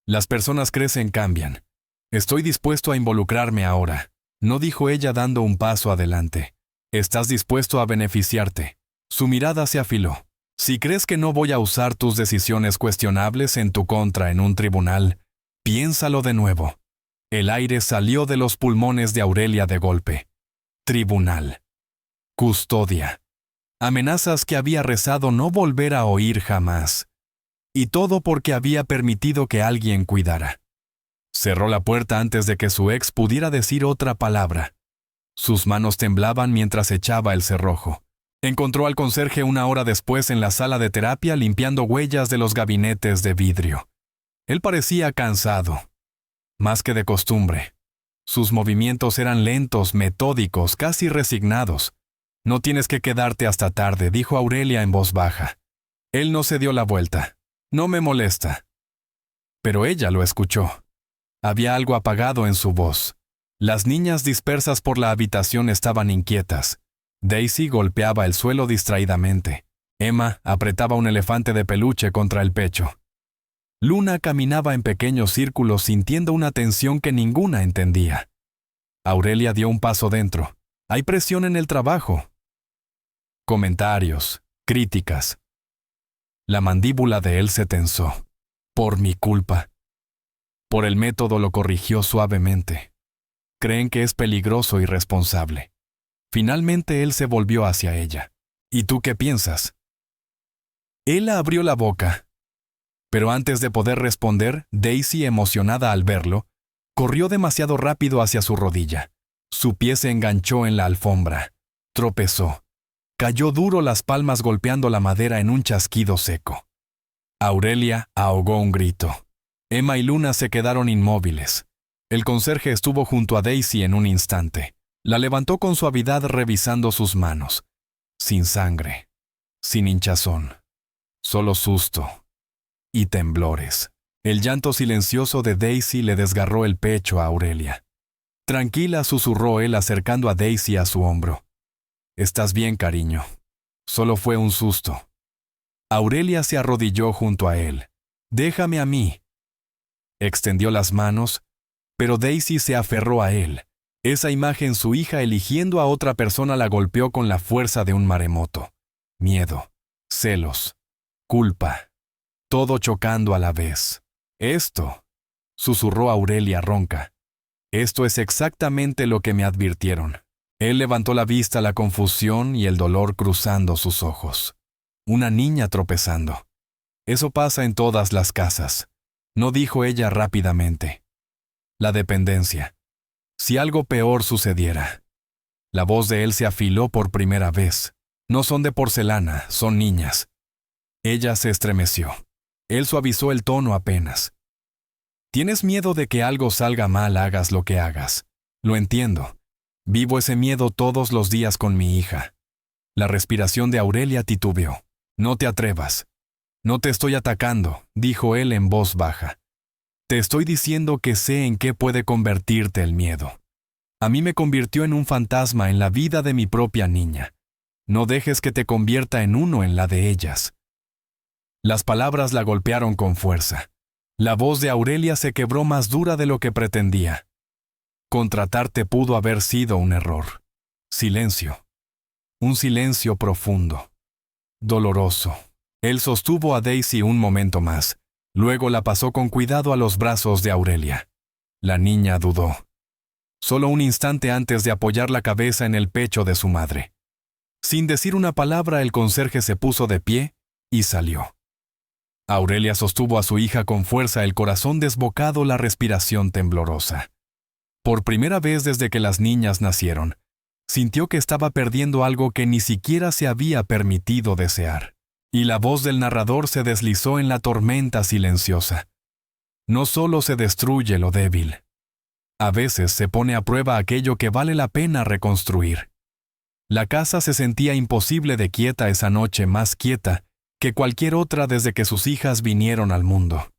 Las personas crecen, cambian. Estoy dispuesto a involucrarme ahora, no dijo ella dando un paso adelante. Estás dispuesto a beneficiarte. Su mirada se afiló. Si crees que no voy a usar tus decisiones cuestionables en tu contra en un tribunal, piénsalo de nuevo. El aire salió de los pulmones de Aurelia de golpe. Tribunal. Custodia. Amenazas que había rezado no volver a oír jamás. Y todo porque había permitido que alguien cuidara. Cerró la puerta antes de que su ex pudiera decir otra palabra. Sus manos temblaban mientras echaba el cerrojo. Encontró al conserje una hora después en la sala de terapia limpiando huellas de los gabinetes de vidrio. Él parecía cansado, más que de costumbre. Sus movimientos eran lentos, metódicos, casi resignados. No tienes que quedarte hasta tarde, dijo Aurelia en voz baja. Él no se dio la vuelta. No me molesta. Pero ella lo escuchó. Había algo apagado en su voz. Las niñas dispersas por la habitación estaban inquietas. Daisy golpeaba el suelo distraídamente. Emma apretaba un elefante de peluche contra el pecho. Luna caminaba en pequeños círculos sintiendo una tensión que ninguna entendía. Aurelia dio un paso dentro. Hay presión en el trabajo. Comentarios, críticas. La mandíbula de él se tensó. Por mi culpa. Por el método lo corrigió suavemente. Creen que es peligroso y irresponsable. Finalmente él se volvió hacia ella. ¿Y tú qué piensas? Él abrió la boca. Pero antes de poder responder, Daisy, emocionada al verlo, corrió demasiado rápido hacia su rodilla. Su pie se enganchó en la alfombra. Tropezó. Cayó duro, las palmas golpeando la madera en un chasquido seco. Aurelia ahogó un grito. Emma y Luna se quedaron inmóviles. El conserje estuvo junto a Daisy en un instante. La levantó con suavidad revisando sus manos. Sin sangre. Sin hinchazón. Solo susto. Y temblores. El llanto silencioso de Daisy le desgarró el pecho a Aurelia. Tranquila, susurró él acercando a Daisy a su hombro. «Estás bien, cariño. Solo fue un susto». Aurelia se arrodilló junto a él. «Déjame a mí». Extendió las manos, pero Daisy se aferró a él. Esa imagen, su hija eligiendo a otra persona, la golpeó con la fuerza de un maremoto. Miedo, celos, culpa, todo chocando a la vez. «Esto», susurró Aurelia ronca. «Esto es exactamente lo que me advirtieron». Él levantó la vista, la confusión y el dolor cruzando sus ojos. Una niña tropezando. Eso pasa en todas las casas. No, dijo ella rápidamente. La dependencia. Si algo peor sucediera. La voz de él se afiló por primera vez. No son de porcelana, son niñas. Ella se estremeció. Él suavizó el tono apenas. Tienes miedo de que algo salga mal, hagas lo que hagas. Lo entiendo. Vivo ese miedo todos los días con mi hija. La respiración de Aurelia titubeó. No te atrevas. No te estoy atacando, dijo él en voz baja. Te estoy diciendo que sé en qué puede convertirte el miedo. A mí me convirtió en un fantasma en la vida de mi propia niña. No dejes que te convierta en uno en la de ellas. Las palabras la golpearon con fuerza. La voz de Aurelia se quebró más dura de lo que pretendía. Contratarte pudo haber sido un error. Silencio. Un silencio profundo. Doloroso. Él sostuvo a Daisy un momento más. Luego la pasó con cuidado a los brazos de Aurelia. La niña dudó. Solo un instante antes de apoyar la cabeza en el pecho de su madre. Sin decir una palabra, el conserje se puso de pie y salió. Aurelia sostuvo a su hija con fuerza, el corazón desbocado, la respiración temblorosa. Por primera vez desde que las niñas nacieron, sintió que estaba perdiendo algo que ni siquiera se había permitido desear. Y la voz del narrador se deslizó en la tormenta silenciosa. No solo se destruye lo débil. A veces se pone a prueba aquello que vale la pena reconstruir. La casa se sentía imposible de quieta esa noche, más quieta que cualquier otra desde que sus hijas vinieron al mundo.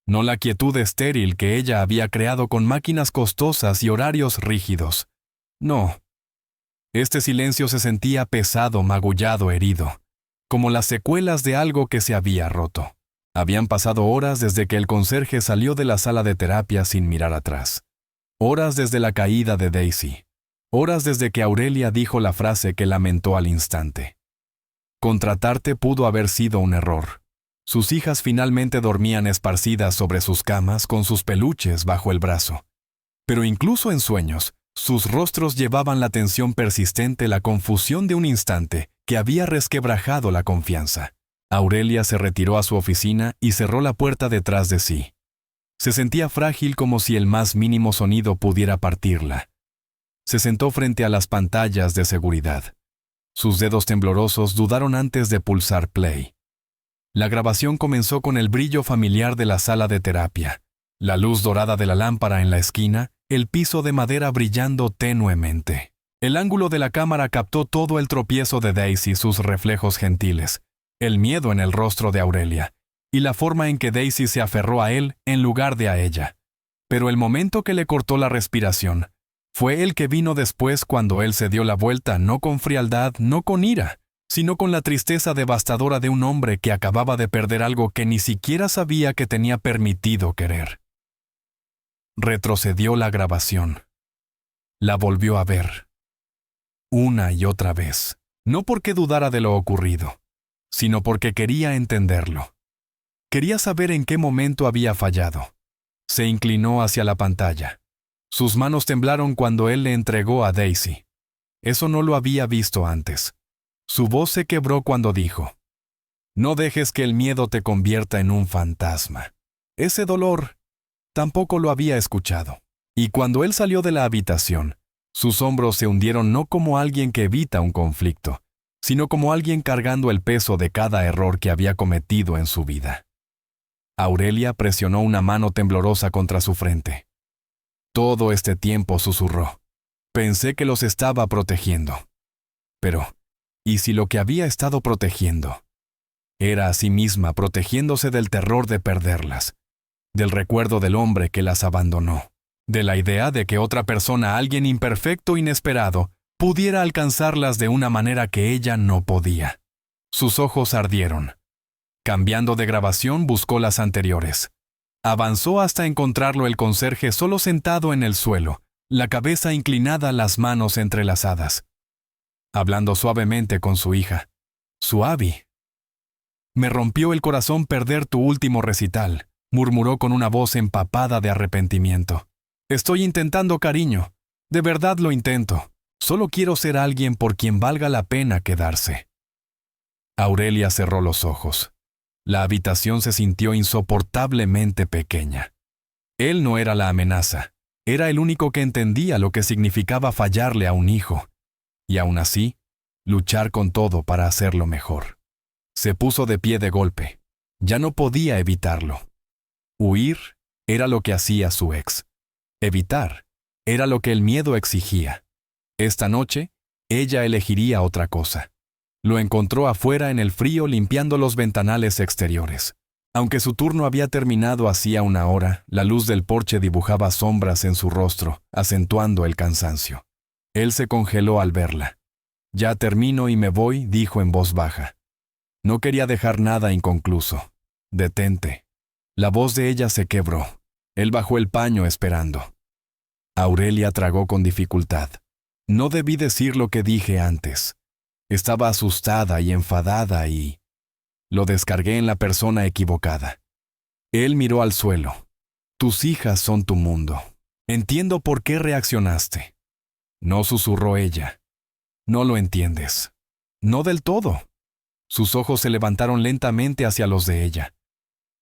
No la quietud estéril que ella había creado con máquinas costosas y horarios rígidos. No. Este silencio se sentía pesado, magullado, herido, como las secuelas de algo que se había roto. Habían pasado horas desde que el conserje salió de la sala de terapia sin mirar atrás. Horas desde la caída de Daisy. Horas desde que Aurelia dijo la frase que lamentó al instante. Contratarte pudo haber sido un error. Sus hijas finalmente dormían esparcidas sobre sus camas con sus peluches bajo el brazo. Pero incluso en sueños, sus rostros llevaban la tensión persistente, la confusión de un instante que había resquebrajado la confianza. Aurelia se retiró a su oficina y cerró la puerta detrás de sí. Se sentía frágil, como si el más mínimo sonido pudiera partirla. Se sentó frente a las pantallas de seguridad. Sus dedos temblorosos dudaron antes de pulsar play. La grabación comenzó con el brillo familiar de la sala de terapia, la luz dorada de la lámpara en la esquina, el piso de madera brillando tenuemente. El ángulo de la cámara captó todo: el tropiezo de Daisy, sus reflejos gentiles, el miedo en el rostro de Aurelia, y la forma en que Daisy se aferró a él en lugar de a ella. Pero el momento que le cortó la respiración fue el que vino después cuando él se dio la vuelta, no con frialdad, no con ira, sino con la tristeza devastadora de un hombre que acababa de perder algo que ni siquiera sabía que tenía permitido querer. Retrocedió la grabación. La volvió a ver. Una y otra vez. No porque dudara de lo ocurrido, sino porque quería entenderlo. Quería saber en qué momento había fallado. Se inclinó hacia la pantalla. Sus manos temblaron cuando él le entregó a Daisy. Eso no lo había visto antes. Su voz se quebró cuando dijo: «No dejes que el miedo te convierta en un fantasma». Ese dolor tampoco lo había escuchado. Y cuando él salió de la habitación, sus hombros se hundieron no como alguien que evita un conflicto, sino como alguien cargando el peso de cada error que había cometido en su vida. Aurelia presionó una mano temblorosa contra su frente. Todo este tiempo susurró: «Pensé que los estaba protegiendo». Pero, ¿y si lo que había estado protegiendo era a sí misma protegiéndose del terror de perderlas, del recuerdo del hombre que las abandonó, de la idea de que otra persona, alguien imperfecto, inesperado, pudiera alcanzarlas de una manera que ella no podía? Sus ojos ardieron. Cambiando de grabación, buscó las anteriores. Avanzó hasta encontrarlo el conserje solo sentado en el suelo, la cabeza inclinada, las manos entrelazadas, hablando suavemente con su hija. «Su Abby. Me rompió el corazón perder tu último recital», murmuró con una voz empapada de arrepentimiento. «Estoy intentando, cariño. De verdad lo intento. Solo quiero ser alguien por quien valga la pena quedarse». Aurelia cerró los ojos. La habitación se sintió insoportablemente pequeña. Él no era la amenaza. Era el único que entendía lo que significaba fallarle a un hijo. Y aún así, luchar con todo para hacerlo mejor. Se puso de pie de golpe. Ya no podía evitarlo. Huir era lo que hacía su ex. Evitar era lo que el miedo exigía. Esta noche, ella elegiría otra cosa. Lo encontró afuera en el frío limpiando los ventanales exteriores. Aunque su turno había terminado hacía una hora, la luz del porche dibujaba sombras en su rostro, acentuando el cansancio. Él se congeló al verla. «Ya termino y me voy», dijo en voz baja. No quería dejar nada inconcluso. «Detente». La voz de ella se quebró. Él bajó el paño esperando. Aurelia tragó con dificultad. No debí decir lo que dije antes. Estaba asustada y enfadada y... Lo descargué en la persona equivocada. Él miró al suelo. «Tus hijas son tu mundo. Entiendo por qué reaccionaste». No, susurró ella. «No lo entiendes». «No del todo». Sus ojos se levantaron lentamente hacia los de ella.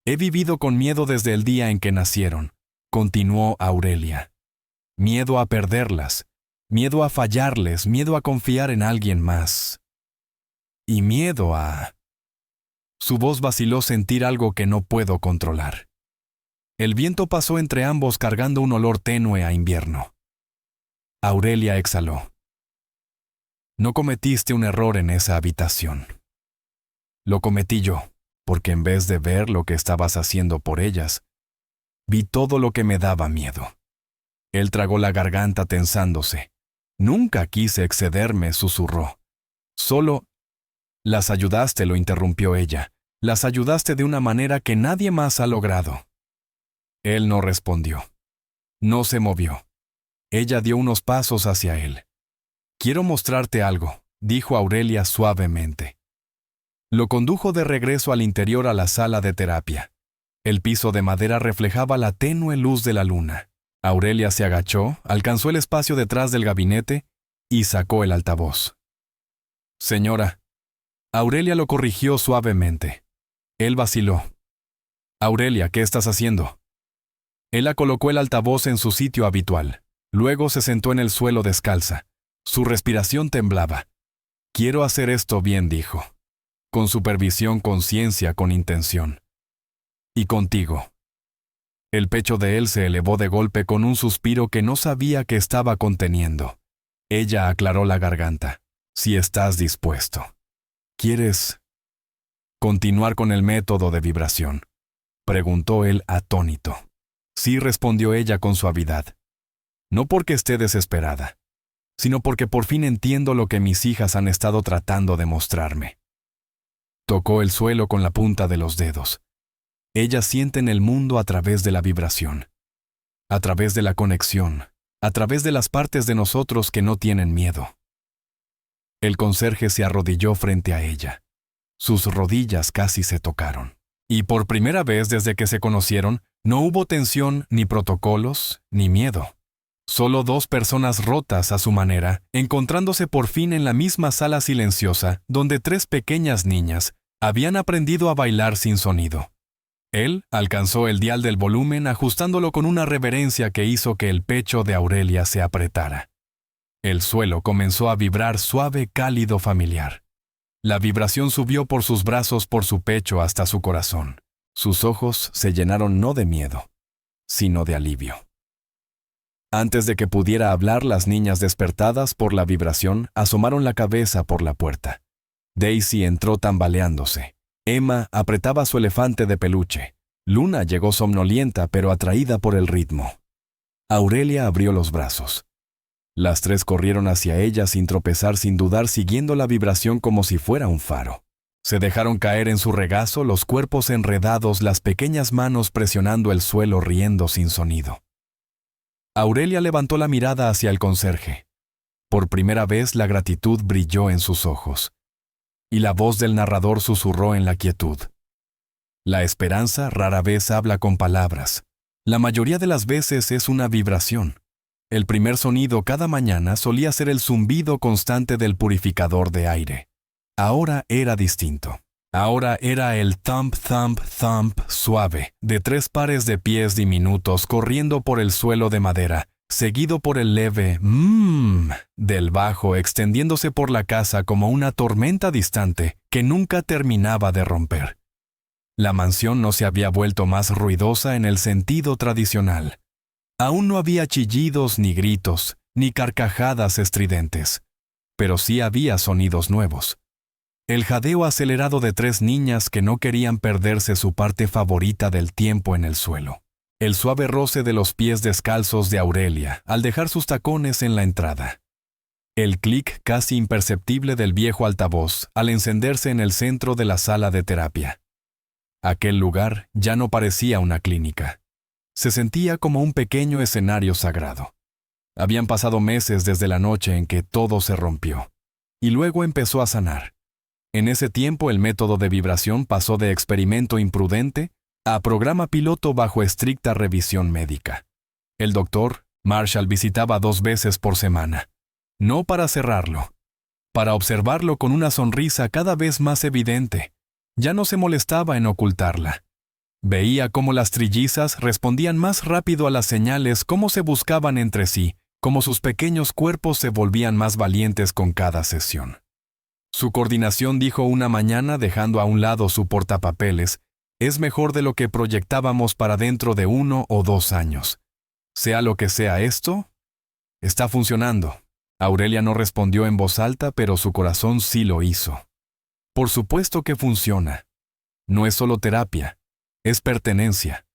«He vivido con miedo desde el día en que nacieron», continuó Aurelia. «Miedo a perderlas, miedo a fallarles, miedo a confiar en alguien más. Y miedo a...». Su voz vaciló sentir algo que no puedo controlar. El viento pasó entre ambos cargando un olor tenue a invierno. Aurelia exhaló. «No cometiste un error en esa habitación. Lo cometí yo, porque en vez de ver lo que estabas haciendo por ellas, vi todo lo que me daba miedo». Él tragó la garganta tensándose. «Nunca quise excederme», susurró. «Solo...». «Las ayudaste», lo interrumpió ella. «Las ayudaste de una manera que nadie más ha logrado». Él no respondió. No se movió. Ella dio unos pasos hacia él. «Quiero mostrarte algo», dijo Aurelia suavemente. Lo condujo de regreso al interior a la sala de terapia. El piso de madera reflejaba la tenue luz de la luna. Aurelia se agachó, alcanzó el espacio detrás del gabinete y sacó el altavoz. «Señora». Aurelia lo corrigió suavemente. Él vaciló. «Aurelia, ¿qué estás haciendo?». Él la colocó el altavoz en su sitio habitual. Luego se sentó en el suelo descalza. Su respiración temblaba. «Quiero hacer esto bien», dijo. «Con supervisión, conciencia, con intención. Y contigo». El pecho de él se elevó de golpe con un suspiro que no sabía que estaba conteniendo. Ella aclaró la garganta. «Si estás dispuesto». «¿Quieres continuar con el método de vibración?», preguntó él atónito. Sí, respondió ella con suavidad. No porque esté desesperada, sino porque por fin entiendo lo que mis hijas han estado tratando de mostrarme. Tocó el suelo con la punta de los dedos. Ellas sienten el mundo a través de la vibración, a través de la conexión, a través de las partes de nosotros que no tienen miedo. El conserje se arrodilló frente a ella. Sus rodillas casi se tocaron. Y por primera vez desde que se conocieron, no hubo tensión, ni protocolos, ni miedo. Solo dos personas rotas a su manera, encontrándose por fin en la misma sala silenciosa donde tres pequeñas niñas habían aprendido a bailar sin sonido. Él alcanzó el dial del volumen ajustándolo con una reverencia que hizo que el pecho de Aurelia se apretara. El suelo comenzó a vibrar suave, cálido, familiar. La vibración subió por sus brazos, por su pecho hasta su corazón. Sus ojos se llenaron no de miedo, sino de alivio. Antes de que pudiera hablar, las niñas despertadas por la vibración asomaron la cabeza por la puerta. Daisy entró tambaleándose. Emma apretaba su elefante de peluche. Luna llegó somnolienta pero atraída por el ritmo. Aurelia abrió los brazos. Las tres corrieron hacia ella sin tropezar, sin dudar, siguiendo la vibración como si fuera un faro. Se dejaron caer en su regazo, los cuerpos enredados, las pequeñas manos presionando el suelo, riendo sin sonido. Aurelia levantó la mirada hacia el conserje. Por primera vez la gratitud brilló en sus ojos. Y la voz del narrador susurró en la quietud. La esperanza rara vez habla con palabras. La mayoría de las veces es una vibración. El primer sonido cada mañana solía ser el zumbido constante del purificador de aire. Ahora era distinto. Ahora era el thump, thump, thump suave de tres pares de pies diminutos corriendo por el suelo de madera, seguido por el leve del bajo extendiéndose por la casa como una tormenta distante que nunca terminaba de romper. La mansión no se había vuelto más ruidosa en el sentido tradicional. Aún no había chillidos ni gritos, ni carcajadas estridentes, pero sí había sonidos nuevos. El jadeo acelerado de tres niñas que no querían perderse su parte favorita del tiempo en el suelo. El suave roce de los pies descalzos de Aurelia al dejar sus tacones en la entrada. El clic casi imperceptible del viejo altavoz al encenderse en el centro de la sala de terapia. Aquel lugar ya no parecía una clínica. Se sentía como un pequeño escenario sagrado. Habían pasado meses desde la noche en que todo se rompió. Y luego empezó a sanar. En ese tiempo el método de vibración pasó de experimento imprudente a programa piloto bajo estricta revisión médica. El doctor Marshall visitaba 2 veces por semana. No para cerrarlo, para observarlo con una sonrisa cada vez más evidente. Ya no se molestaba en ocultarla. Veía cómo las trillizas respondían más rápido a las señales, cómo se buscaban entre sí, cómo sus pequeños cuerpos se volvían más valientes con cada sesión. Su coordinación dijo una mañana, dejando a un lado su portapapeles, es mejor de lo que proyectábamos para dentro de 1 o 2 años. Sea lo que sea esto, está funcionando. Aurelia no respondió en voz alta, pero su corazón sí lo hizo. Por supuesto que funciona. No es solo terapia. Es pertenencia.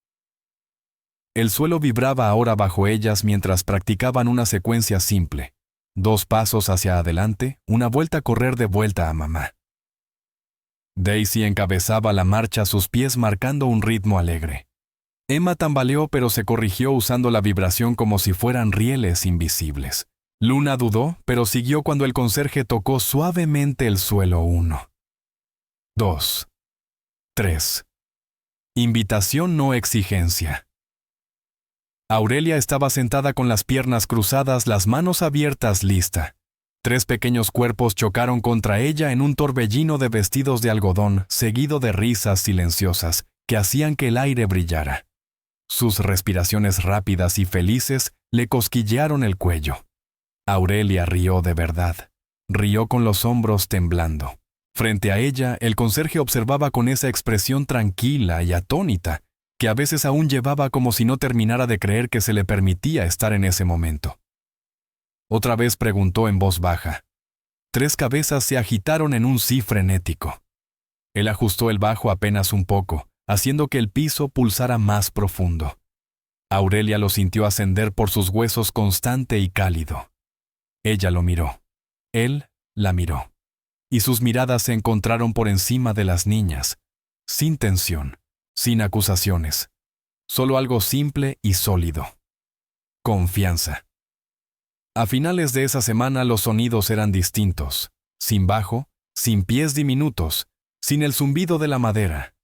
El suelo vibraba ahora bajo ellas mientras practicaban una secuencia simple. 2 pasos hacia adelante, una vuelta a correr de vuelta a mamá. Daisy encabezaba la marcha, sus pies marcando un ritmo alegre. Emma tambaleó pero se corrigió usando la vibración como si fueran rieles invisibles. Luna dudó, pero siguió cuando el conserje tocó suavemente el suelo. 1, 2, 3. Invitación, no exigencia. Aurelia estaba sentada con las piernas cruzadas, las manos abiertas, lista. 3 pequeños cuerpos chocaron contra ella en un torbellino de vestidos de algodón, seguido de risas silenciosas que hacían que el aire brillara. Sus respiraciones rápidas y felices le cosquillearon el cuello. Aurelia rió de verdad. Rió con los hombros temblando. Frente a ella, el conserje observaba con esa expresión tranquila y atónita, que a veces aún llevaba como si no terminara de creer que se le permitía estar en ese momento. Otra vez preguntó en voz baja. 3 cabezas se agitaron en un sí frenético. Él ajustó el bajo apenas un poco, haciendo que el piso pulsara más profundo. Aurelia lo sintió ascender por sus huesos constante y cálido. Ella lo miró. Él la miró. Y sus miradas se encontraron por encima de las niñas, sin tensión, sin acusaciones. Solo algo simple y sólido. Confianza. A finales de esa semana los sonidos eran distintos, sin bajo, sin pies diminutos, sin el zumbido de la madera.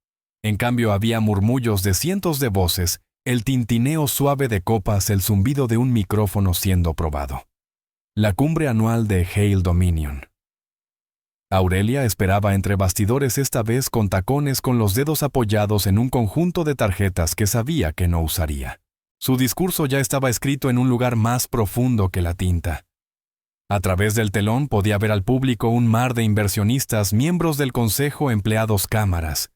En cambio había murmullos de cientos de voces, el tintineo suave de copas, el zumbido de un micrófono siendo probado. La cumbre anual de Hale Dominion. Aurelia esperaba entre bastidores, esta vez con tacones, con los dedos apoyados en un conjunto de tarjetas que sabía que no usaría. Su discurso ya estaba escrito en un lugar más profundo que la tinta. A través del telón podía ver al público un mar de inversionistas, miembros del consejo, empleados, cámaras.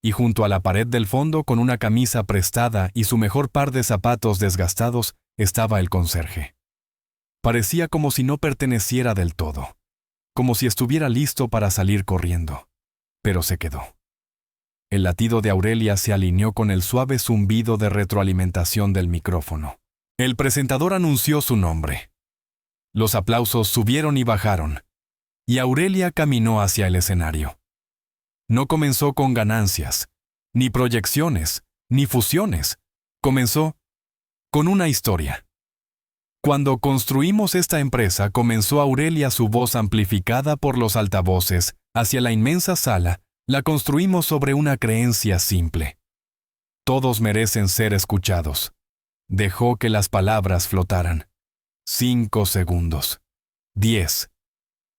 Y junto a la pared del fondo, con una camisa prestada y su mejor par de zapatos desgastados, estaba el conserje. Parecía como si no perteneciera del todo, como si estuviera listo para salir corriendo. Pero se quedó. El latido de Aurelia se alineó con el suave zumbido de retroalimentación del micrófono. El presentador anunció su nombre. Los aplausos subieron y bajaron, y Aurelia caminó hacia el escenario. No comenzó con ganancias, ni proyecciones, ni fusiones. Comenzó con una historia. Cuando construimos esta empresa, comenzó Aurelia, su voz amplificada por los altavoces, hacia la inmensa sala, la construimos sobre una creencia simple. Todos merecen ser escuchados. Dejó que las palabras flotaran. 5 segundos. 10.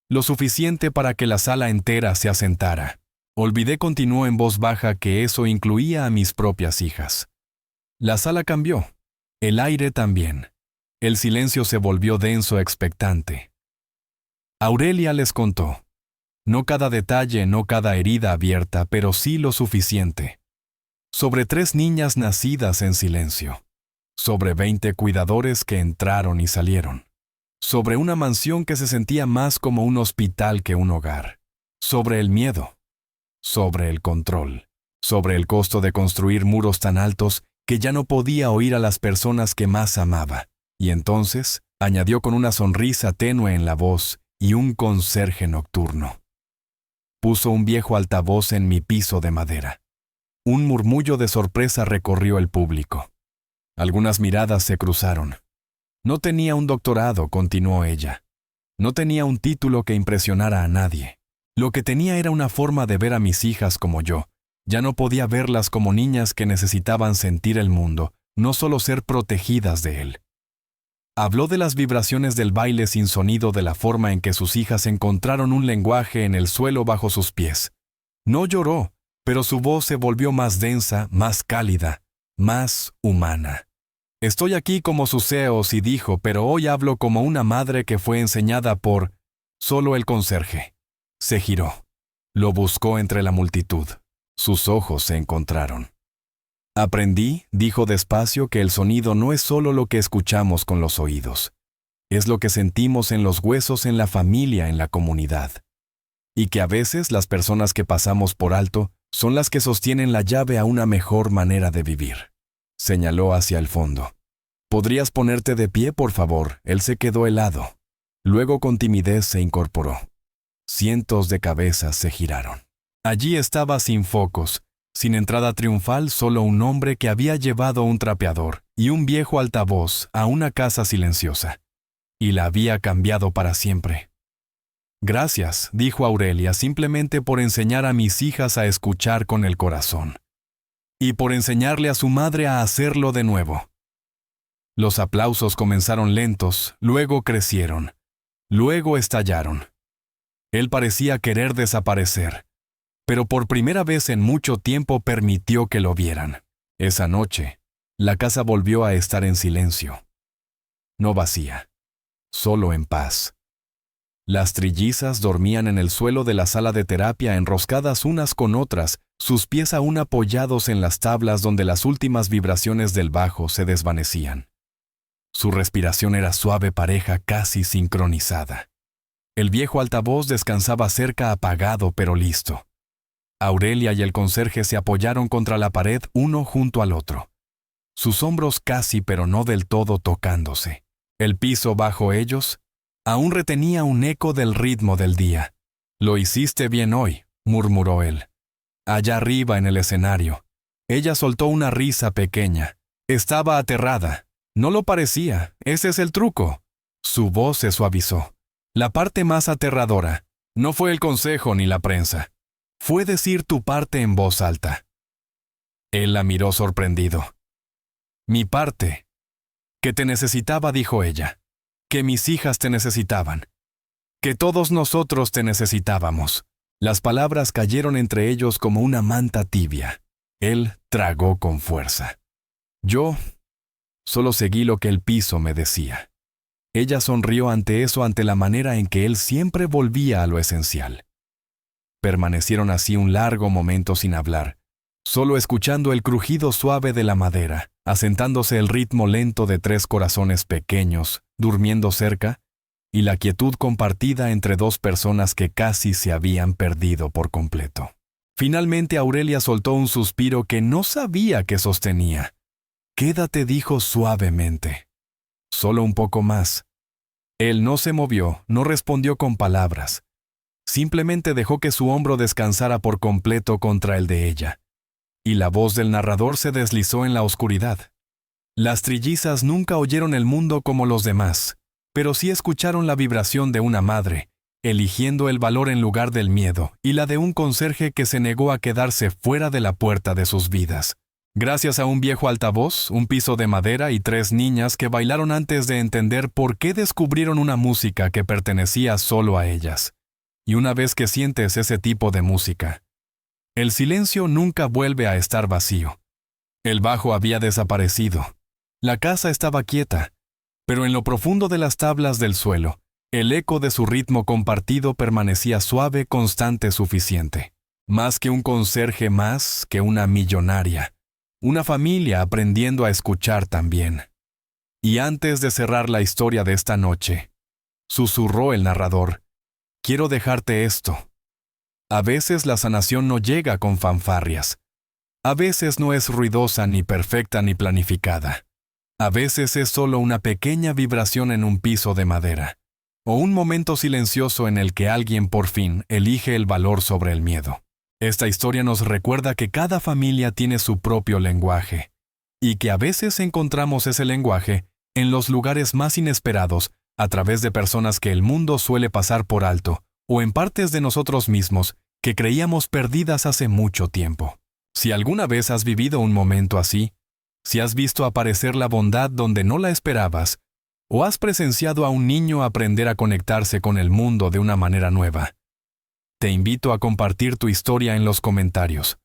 Lo suficiente para que la sala entera se asentara. Olvidé, continuó en voz baja, que eso incluía a mis propias hijas. La sala cambió. El aire también. El silencio se volvió denso, expectante. Aurelia les contó. No cada detalle, no cada herida abierta, pero sí lo suficiente. Sobre 3 niñas nacidas en silencio. Sobre 20 cuidadores que entraron y salieron. Sobre una mansión que se sentía más como un hospital que un hogar. Sobre el miedo. Sobre el control. Sobre el costo de construir muros tan altos que ya no podía oír a las personas que más amaba. Y entonces, añadió con una sonrisa tenue en la voz y un conserje nocturno. Puso un viejo altavoz en mi piso de madera. Un murmullo de sorpresa recorrió el público. Algunas miradas se cruzaron. No tenía un doctorado, continuó ella. No tenía un título que impresionara a nadie. Lo que tenía era una forma de ver a mis hijas como yo. Ya no podía verlas como niñas que necesitaban sentir el mundo, no solo ser protegidas de él. Habló de las vibraciones del baile sin sonido, de la forma en que sus hijas encontraron un lenguaje en el suelo bajo sus pies. No lloró, pero su voz se volvió más densa, más cálida, más humana. Estoy aquí como sus CEOs, y dijo, pero hoy hablo como una madre que fue enseñada por solo el conserje. Se giró. Lo buscó entre la multitud. Sus ojos se encontraron. Aprendí, dijo despacio, que el sonido no es solo lo que escuchamos con los oídos. Es lo que sentimos en los huesos, en la familia, en la comunidad. Y que a veces las personas que pasamos por alto son las que sostienen la llave a una mejor manera de vivir. Señaló hacia el fondo. ¿Podrías ponerte de pie, por favor? Él se quedó helado. Luego con timidez se incorporó. Cientos de cabezas se giraron. Allí estaba, sin focos, sin entrada triunfal, solo un hombre que había llevado un trapeador y un viejo altavoz a una casa silenciosa. Y la había cambiado para siempre. Gracias, dijo Aurelia, simplemente por enseñar a mis hijas a escuchar con el corazón. Y por enseñarle a su madre a hacerlo de nuevo. Los aplausos comenzaron lentos, luego crecieron, luego estallaron. Él parecía querer desaparecer, pero por primera vez en mucho tiempo permitió que lo vieran. Esa noche, la casa volvió a estar en silencio. No vacía, solo en paz. Las trillizas dormían en el suelo de la sala de terapia, enroscadas unas con otras, sus pies aún apoyados en las tablas donde las últimas vibraciones del bajo se desvanecían. Su respiración era suave, pareja, casi sincronizada. El viejo altavoz descansaba cerca, apagado pero listo. Aurelia y el conserje se apoyaron contra la pared, uno junto al otro. sus hombros casi pero no del todo tocándose. El piso bajo ellos aún retenía un eco del ritmo del día. «Lo hiciste bien hoy», murmuró él. Allá arriba en el escenario, ella soltó una risa pequeña. Estaba aterrada. No lo parecía, ese es el truco. Su voz se suavizó. La parte más aterradora no fue el consejo ni la prensa. Fue decir tu parte en voz alta. Él la miró sorprendido. «Mi parte. Que te necesitaba», dijo ella. «Que mis hijas te necesitaban. Que todos nosotros te necesitábamos». Las palabras cayeron entre ellos como una manta tibia. Él tragó con fuerza. Yo solo seguí lo que el piso me decía. Ella sonrió ante eso, ante la manera en que él siempre volvía a lo esencial. Permanecieron así un largo momento sin hablar, solo escuchando el crujido suave de la madera, asentándose el ritmo lento de 3 corazones pequeños, durmiendo cerca, y la quietud compartida entre 2 personas que casi se habían perdido por completo. Finalmente Aurelia soltó un suspiro que no sabía que sostenía. «Quédate», dijo suavemente. «Solo un poco más». Él no se movió, no respondió con palabras. Simplemente dejó que su hombro descansara por completo contra el de ella. Y la voz del narrador se deslizó en la oscuridad. Las trillizas nunca oyeron el mundo como los demás, pero sí escucharon la vibración de una madre, eligiendo el valor en lugar del miedo, y la de un conserje que se negó a quedarse fuera de la puerta de sus vidas. Gracias a un viejo altavoz, un piso de madera y 3 niñas que bailaron antes de entender por qué descubrieron una música que pertenecía solo a ellas. Y una vez que sientes ese tipo de música, el silencio nunca vuelve a estar vacío. El bajo había desaparecido. La casa estaba quieta, pero en lo profundo de las tablas del suelo, el eco de su ritmo compartido permanecía suave, constante, suficiente. Más que un conserje, más que una millonaria. Una familia aprendiendo a escuchar también. Y antes de cerrar la historia de esta noche, susurró el narrador, «Quiero dejarte esto. A veces la sanación no llega con fanfarrias. A veces no es ruidosa, ni perfecta, ni planificada. A veces es solo una pequeña vibración en un piso de madera, o un momento silencioso en el que alguien por fin elige el valor sobre el miedo». Esta historia nos recuerda que cada familia tiene su propio lenguaje, y que a veces encontramos ese lenguaje en los lugares más inesperados, a través de personas que el mundo suele pasar por alto, o en partes de nosotros mismos que creíamos perdidas hace mucho tiempo. Si alguna vez has vivido un momento así, si has visto aparecer la bondad donde no la esperabas, o has presenciado a un niño aprender a conectarse con el mundo de una manera nueva, te invito a compartir tu historia en los comentarios.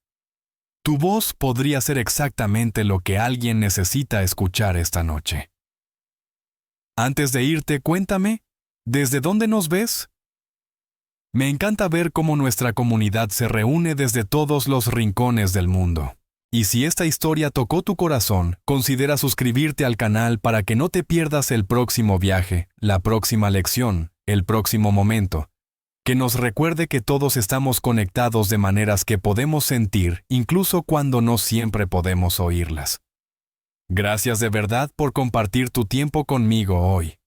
Tu voz podría ser exactamente lo que alguien necesita escuchar esta noche. Antes de irte, cuéntame, ¿desde dónde nos ves? Me encanta ver cómo nuestra comunidad se reúne desde todos los rincones del mundo. Y si esta historia tocó tu corazón, considera suscribirte al canal para que no te pierdas el próximo viaje, la próxima lección, el próximo momento, que nos recuerde que todos estamos conectados de maneras que podemos sentir, incluso cuando no siempre podemos oírlas. Gracias de verdad por compartir tu tiempo conmigo hoy.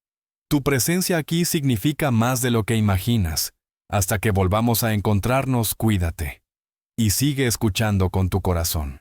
Tu presencia aquí significa más de lo que imaginas. Hasta que volvamos a encontrarnos, cuídate. Y sigue escuchando con tu corazón.